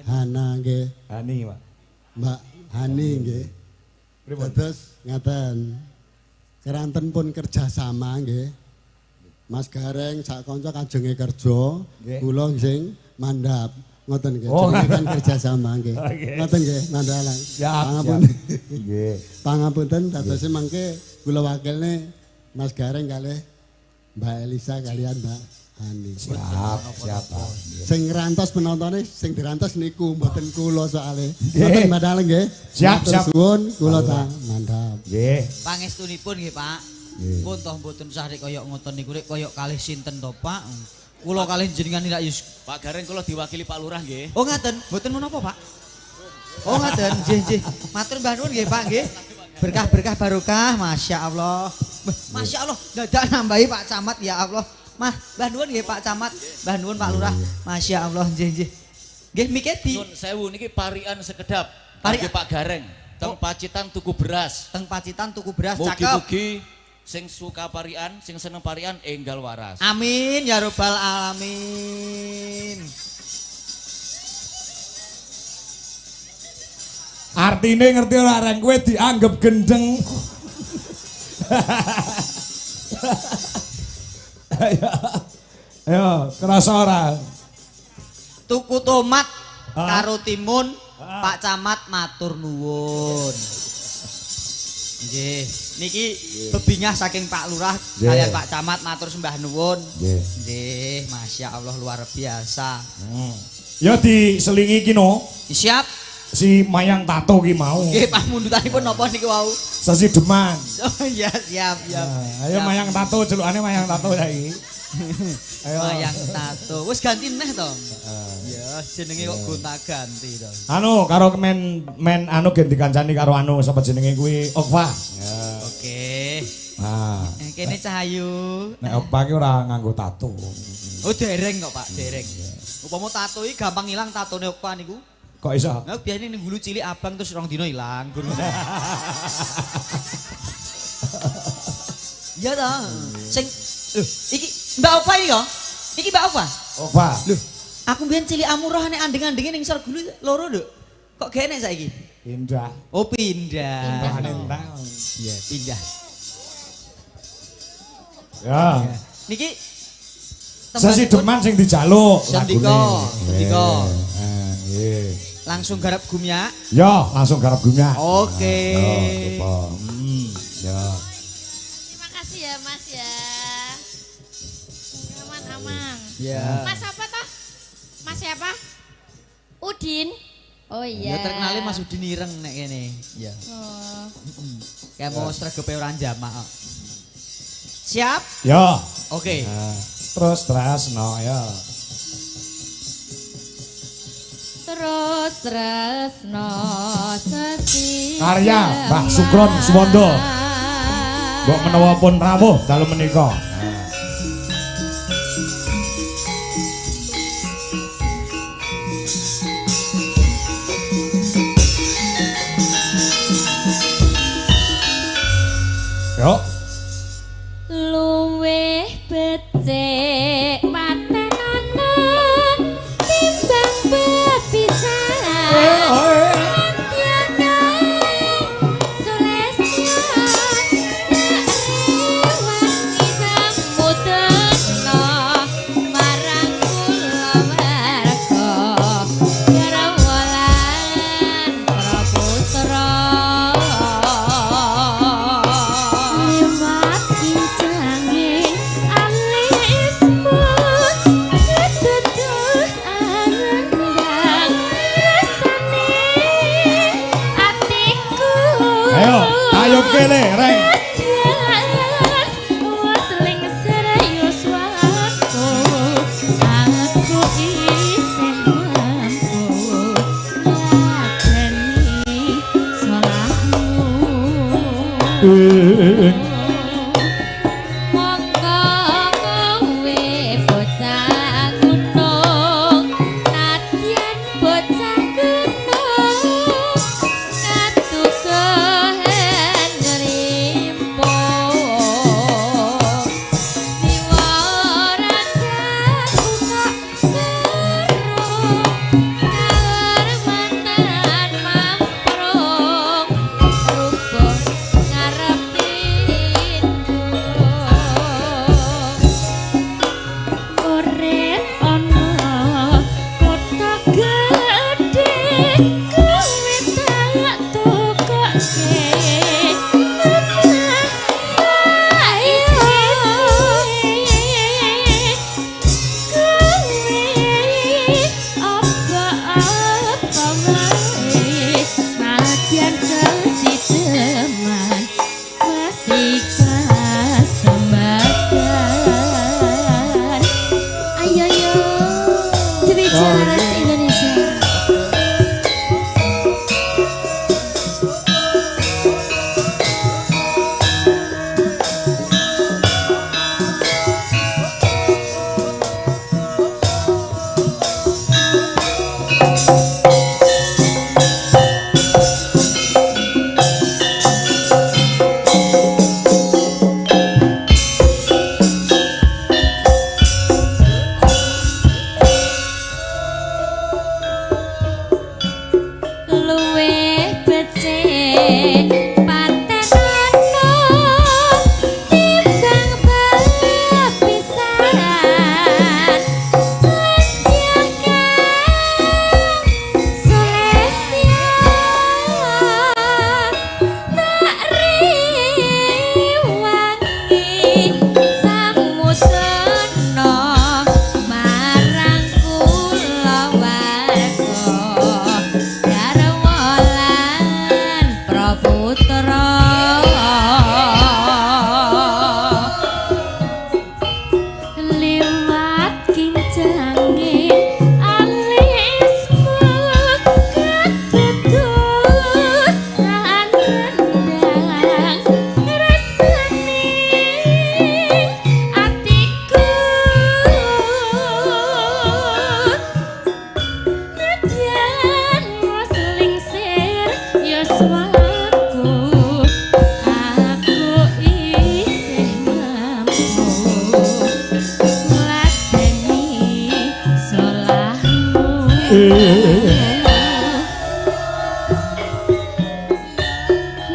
Hana nggih, Ani, Pak. Mbak Hani nggih. Pripun? Terus ngaten. Keranten pun kerjasama nggih. Mas Gareng sak kanca kajenge kerja, Nggih. kula sing mandhap. Ngoten nggih. Oh, Jenenge kan kerjasama nggih. Oke. Ngoten nggih, Mandalang. Siap. Nggih. Pangapunten dados mangke kula wakilne Mas Gareng kalih Mbak Elisa kalian Mbak Hani. Siap, Pak. Sing ngrantos penontone sing dirantos niku mboten kula soalé. Ngoten Mandalang nggih. Siap, Matur siap. suwun kula ta mandhap. Nggih. Pangestunipun nggih, Pak. Nggih. Pun toh mboten usah rek kaya ngoten niku rek kaya kalih sinten to, Pak. Kula kalih jenengan ndak yus. Pak Gareng kula diwakili Pak Lurah nggih. Oh ngaten, mboten menapa, Pak? Oh ngaten, nggih. Matur mbah nuwun nggih Pak nggih. Berkah-berkah barokah, Masya Allah. Masya Allah, dadak nambahi Pak Camat ya Allah. Mbah nuwun nggih Pak Camat, mbah nuwun Pak Lurah. Masya Allah, nggih. Nggih mike di Nun sewu niki parian sekedap. Parian. Kangge Pak Gareng. Teng Pacitan tuku beras. teng Pacitan tuku beras cakep. Mugi-mugi sing suka parian, sing seneng parian enggal waras. Amin ya robbal alamin. Artine ngerti ora reng kowe dianggep gendeng. Ayo, kerasa ora? Tuku tomat karo timun, Pak Camat matur nuwun. Nggih, niki bebingah saking Pak Lurah kalian Pak Camat matur sembah nuwun. Nggih, Masya Allah luar biasa. Ya diselingi iki no. Siap. Si Mayang Tato ki mau. Nggih, Pak mundutanipun napa niki wau? Sasi Deman. Oh iya, siap. Ayo Mayang Tato, celukane Mayang Tato saiki. Ayo. Mayang Tato. Wis ganti neh to. Ya, jenenge kok gonta-ganti to. Anu karo men anu ganti kancani karo anu sapa jenenge kuwi Okva. Oke. Nah, Kene Cahayu. nek Okva ki ora nganggo tato. Oh dereng kok Pak, dereng. Upama tato iki gampang ilang tatone Okpa niku. Kok iso? Nah, biasanya ini gulu cilik abang terus rong dino hilang. Iya toh. Sing iki Mbak Opa iki kok. Iki Mbak Opa. Okva. Loh, aku mbiyen cilik amurah nek andeng-andenge ning isor gulu loro nduk. Kok gak enek saiki? Pindah. Oh pindah. Pindah. Iya, pindah. Ya. Niki Sasi tempatipun Deman sing dijaluk Sendika, sendika. Nggih. langsung garap gumyak. Ya, langsung garap gumyak. Oke. Ya. Terima kasih ya Mas ya. Aman-aman. Ya. Mas apa toh? Mas siapa? Udin. Oh Ya iya. terkenalnya Mas Udin ireng nek kene. Ya. Oh. Kayak mau sregepe ora jamak kok. Siap? Ya. Oke. Nah, terus no ya. Terus no sesi Karya Mbah Sukron Suwondo. Mbok menawa pun rawuh dalem menika. Yo. luweh becik patenana timbang bepisahan tiada sulesnya wangi samudana marang kula warga karawalan praputra liwat kincangin alismu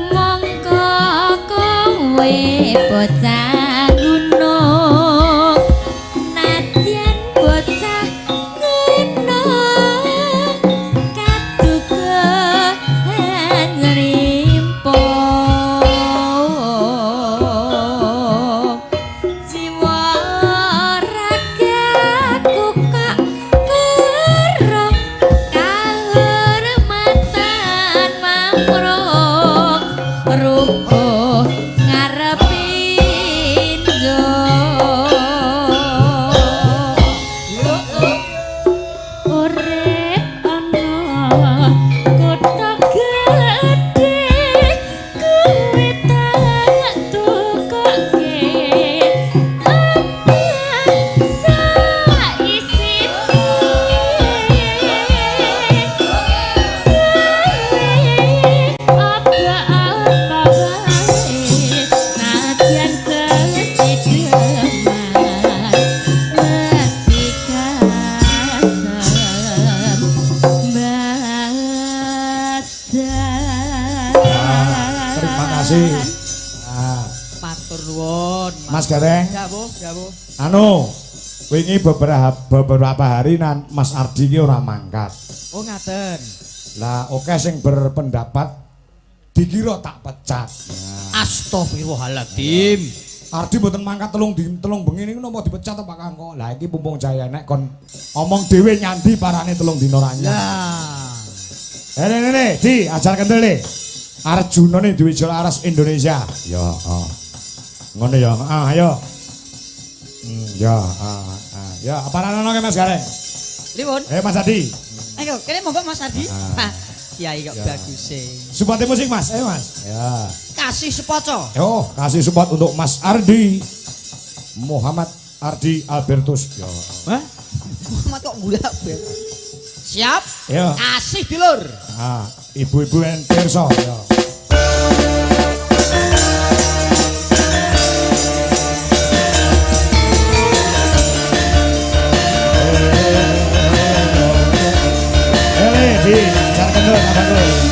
Mongko kowe bocah gunung nadyan bocah gunung kaduga nrimpo jiwa ragaku kok kerep kahormatan mamruk rubuh ngarepin urip ana kutha gedhe kuwi tak tukoke Terima kasih. Nah, Matur nuwun. Mas Gareng. Dawuh, dawuh. Anu, wingi beberapa hari nan Mas Ardi ki ora mangkat. Oh ngaten. Lah oke sing berpendapat dikira tak pecat. Astagfirullahaladzim. Ardi mboten mangkat telung bengi niku napa dipecat apa Kangko? Lah iki mumpung jaya nek kon omong dhewe nyandi parane telung dina ra nyang. Lah. Nene, Di, ajar kendel nih. Arjuna nih duwe jol aras Indonesia. Ya, ngono ya. Ayo. Ya, ya, apa nanono ke Mas Gareng? Liwun. Mas Adi. Ayo, kene monggo Mas Ardi. Hah, Kiai kok bagus e. Support musik Mas, ayo Mas. Ya. Kasih sepoco. Yo, kasih support untuk Mas Ardi. Muhammad Ardi Albertus. Yo. Hah? Muhammad kok gula be. Siap? Ya. Kasih dulur. Ibu-ibu yang pirsa. Yo. Di, ajar kendel, ajar kendel.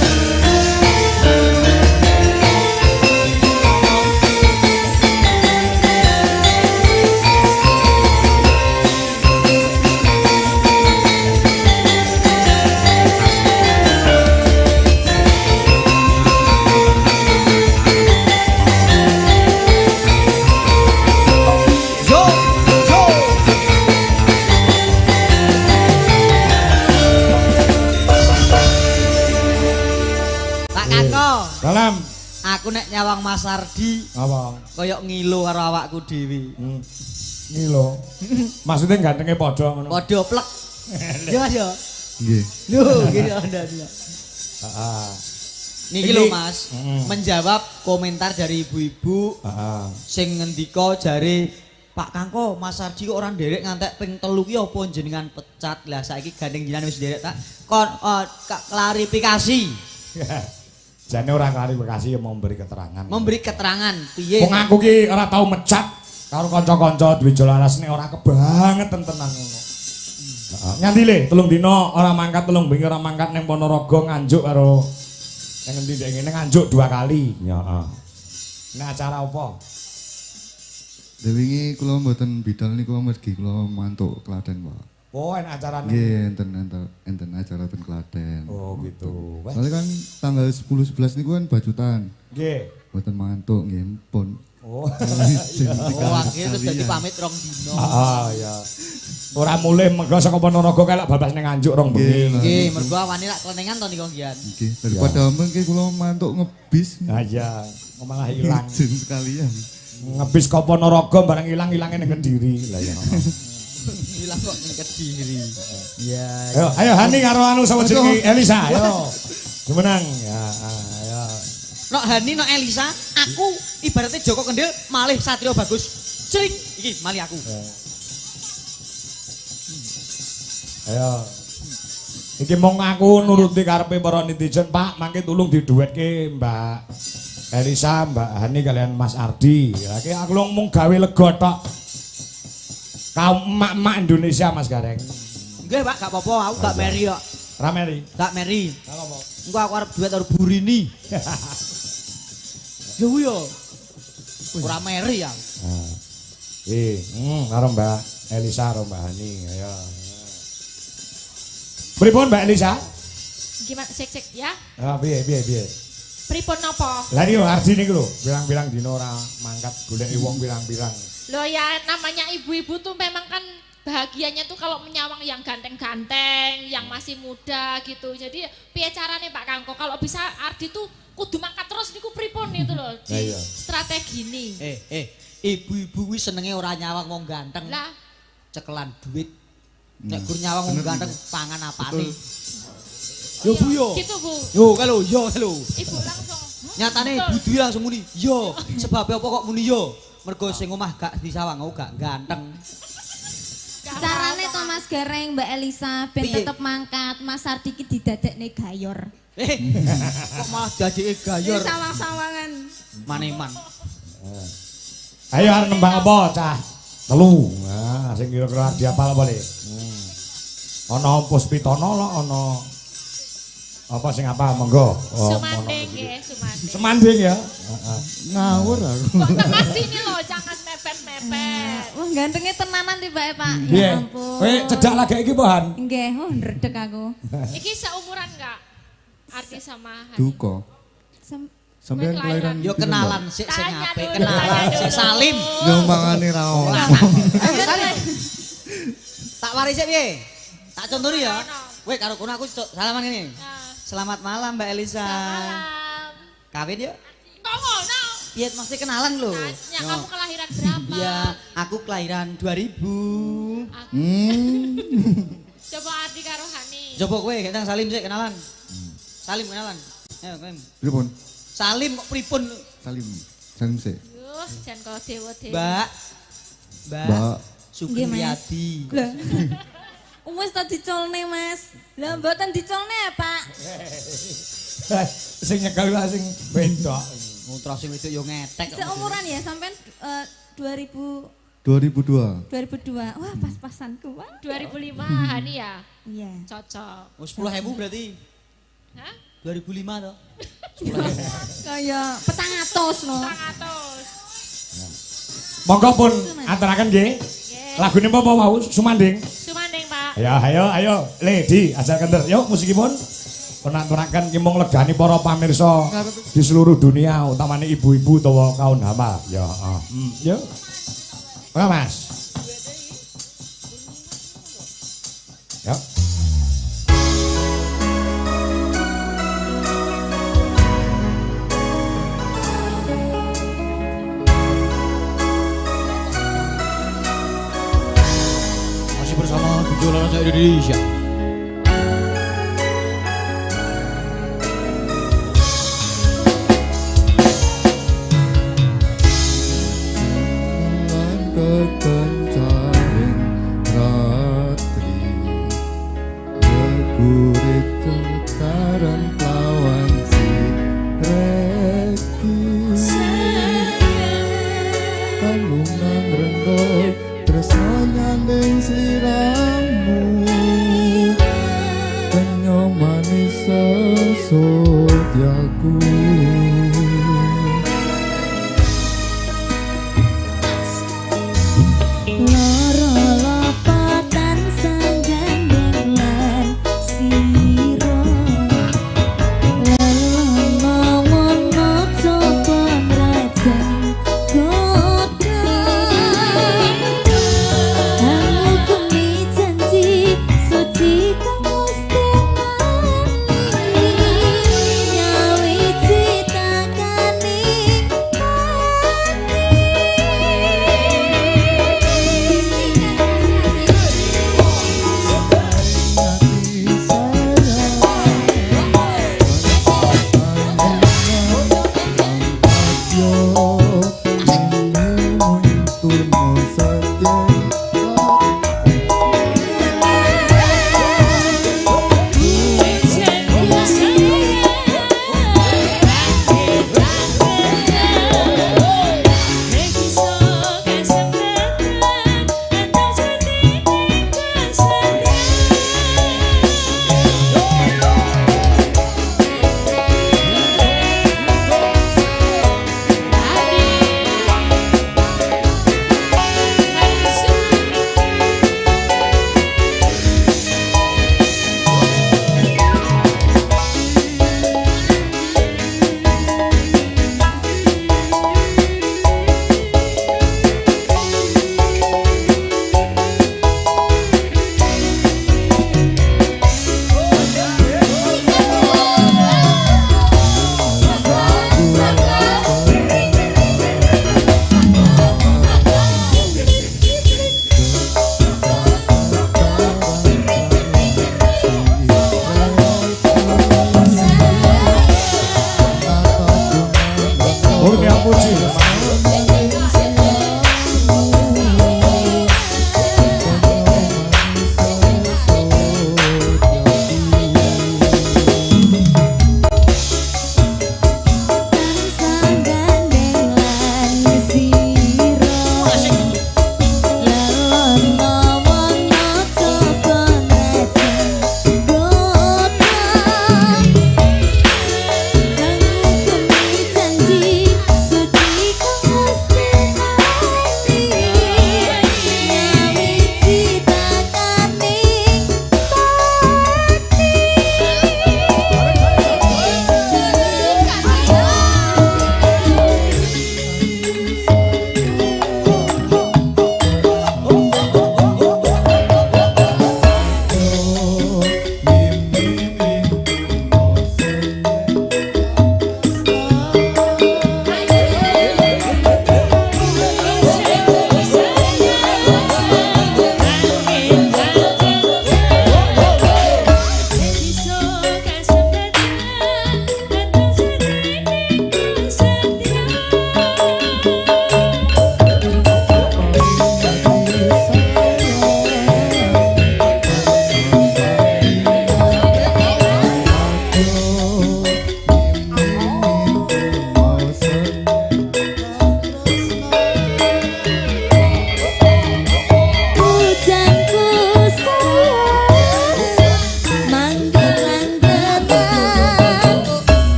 Dalam Aku nek nyawang Mas Ardi apa? koyok ngilu karo awakku dhewe. Ngilo. Maksudnya gantengnya padha ngono. Padha plek. Ya ya. Nggih. Lho, gini Anda. Heeh. Niki lho Mas, menjawab komentar dari ibu-ibu sing ngendika jare Pak Kangko, Mas Ardi kok ora nderek ngantek ping 3 ki apa jenengan pecat. Lah saiki gandeng jenengan wis nderek tak kon klarifikasi. Jane ora klarifikasi ya mau memberi keterangan. Memberi keterangan piye? Wong aku ki ora tau mecat karo kanca-kanca duwe jolaras nek ora kebangetan tenan ngono. Heeh. Nganti le 3 dina ora mangkat 3 bengi ora mangkat ning Ponorogo nganjuk karo ning endi ndek ngene nganjuk 2 kali. Heeh. Nek acara apa? Wingi kula mboten bidal niku mergi kula mantuk Klaten, Pak. Oh, enak acarane. Nggih, enten acara ten Klaten. Oh, gitu. Soalnya kan tanggal 10 11 niku kan bajutan. Nggih. Mboten mantuk nggih pun. Oh. Oh, akhirnya terus dadi pamit 2 dina. Ya. Ora mulih mergo saka Ponorogo kelak babas ning nganjuk 2 bengi. Nggih, mergo awane lak klenengan to niku nggih. Nggih, daripada mengke kula mantuk ngebis. Ha iya, malah ilang. Jen sekalian. Ngebis ke Ponorogo bareng ilang-ilange ning Kediri. Lah ya. Hilang kok ning Kediri. Iya. Ayo Hani karo anu sapa jenenge Elisa, ayo. Jumenang. Ya, ayo. Nok Hani, nok Elisa, aku ibaratnya Joko Kendil malih Satrio Bagus. Cering, iki malih aku. Ayo. Iki mong aku nuruti karepe para netizen, Pak, mangke tulung diduetke Mbak Elisa, Mbak Hani kalian Mas Ardi. Ya iki aku mung gawe lega tok. Kaum emak-emak Indonesia Mas Gareng. Nggih, Pak, gak apa-apa, aku gak meri kok. Rameri. Gak Mary. Kalau mau. Engko aku arep duet karo Burini. Yo yo. Ora Mary ya. Karo Mbak Elisa karo Mbak Hani, ayo. Pripun Mbak Elisa? Gimana cek ya? Ah, piye. Pripun napa? Lah iki Ardi niku lho, bilang-bilang dino ora mangkat goleki wong bilang-bilang. Loh ya namanya ibu-ibu tuh memang kan bahagianya tuh kalau menyawang yang ganteng-ganteng, yang masih muda gitu. Jadi piye carane Pak Kangko kalau bisa Ardi tuh kudu mangkat terus niku pripun itu loh di strategi ini. Ibu-ibu kuwi senenge ora nyawang wong ganteng. Lah, Cekelan duit. Nek gur nyawang wong ganteng pangan apane? yo Bu yo. gitu Bu. Yo kalau. Ibu langsung. Nyatane Budi langsung muni, yo. Sebab apa kok muni yo? Mergo sing omah gak disawang aku gak ganteng. Carane to Mas Gareng Mbak Elisa ben Piye? tetep mangkat Mas Ardi ki didadekne gayor. Kok malah dadeke gayor. Sawang-sawangan. Maneman. Ayo arep nembang apa, Cah? Telu. Nah, sing kira-kira diapal apa le? Ana Puspitono lho, ana apa sing apa monggo. Sumanding nggih, sumanding. Semanding ya. Ngawur aku. Kok tengah sini loh, jangan mepet-mepet. Wah gantengnya tenanan tiba Pak. Piye? Ya ampun. Kowe cedak lagi iki po, Han? Nggih, ndredeg aku. Iki seumuran enggak? Arti sama Hani. Duka. Sampeyan Kowe kelahiran. Yo kenalan sik sing Tanya apik, dulu, kenalan tanya sik dulu. Salim. Yo mangane ra ono. Ayo Salim. Tak waris sik piye? Tak contoni ya. Weh karo kono aku salaman ngene. Nah, Selamat malam Mbak Elisa. malam. Kawin yuk. Kok ngono? Iya mesti kenalan lho. Tanya kamu kelahiran berapa? Iya, aku kelahiran 2000. Coba Ardi karo Hani. Coba kowe gendang Salim sik kenalan. Salim kenalan. Ayo kowe. Pripun? Salim kok pripun? Salim. Salim sik. Yuh, jan kok dewa-dewa. Mbak. Mbak. Supriyadi. Lah. Wis tak dicolne Mas. Lah mboten dicolne Pak. Sing nyekel lah sing wedok. Mutra sing wedok yo ngetek. Seumuran ya sampean 2002. 2002. Wah pas-pasanku. Wah. 2005 Hani ya? Iya. Cocok. Oh 10.000 berarti. Hah? 2005 toh. Kaya 400 no. 100. Monggo pun aturaken nggih. Lagune apa wau Sumanding? Sumanding, Pak. Ayo, Lady, ajarkan ter. Yuk musikipun. Penaturaken ki mung legani para pamirsa di seluruh dunia, utamane ibu-ibu utawa kaum hamal. Ya, Yuk. Ora, Mas. Yuk. Masih bersama Gejolak Raja Indonesia. Kekencaring ratri Bergurit tekaran lawan si reki Tanungan rendok tresno nyanding sliramu Penyo manis sesodyaku Loro lopatan sanggandeng lan siro Lelo wono coba rajang kota Aku kumi janji suci kang mesti nani Nyawiji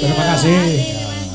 Terima kasih.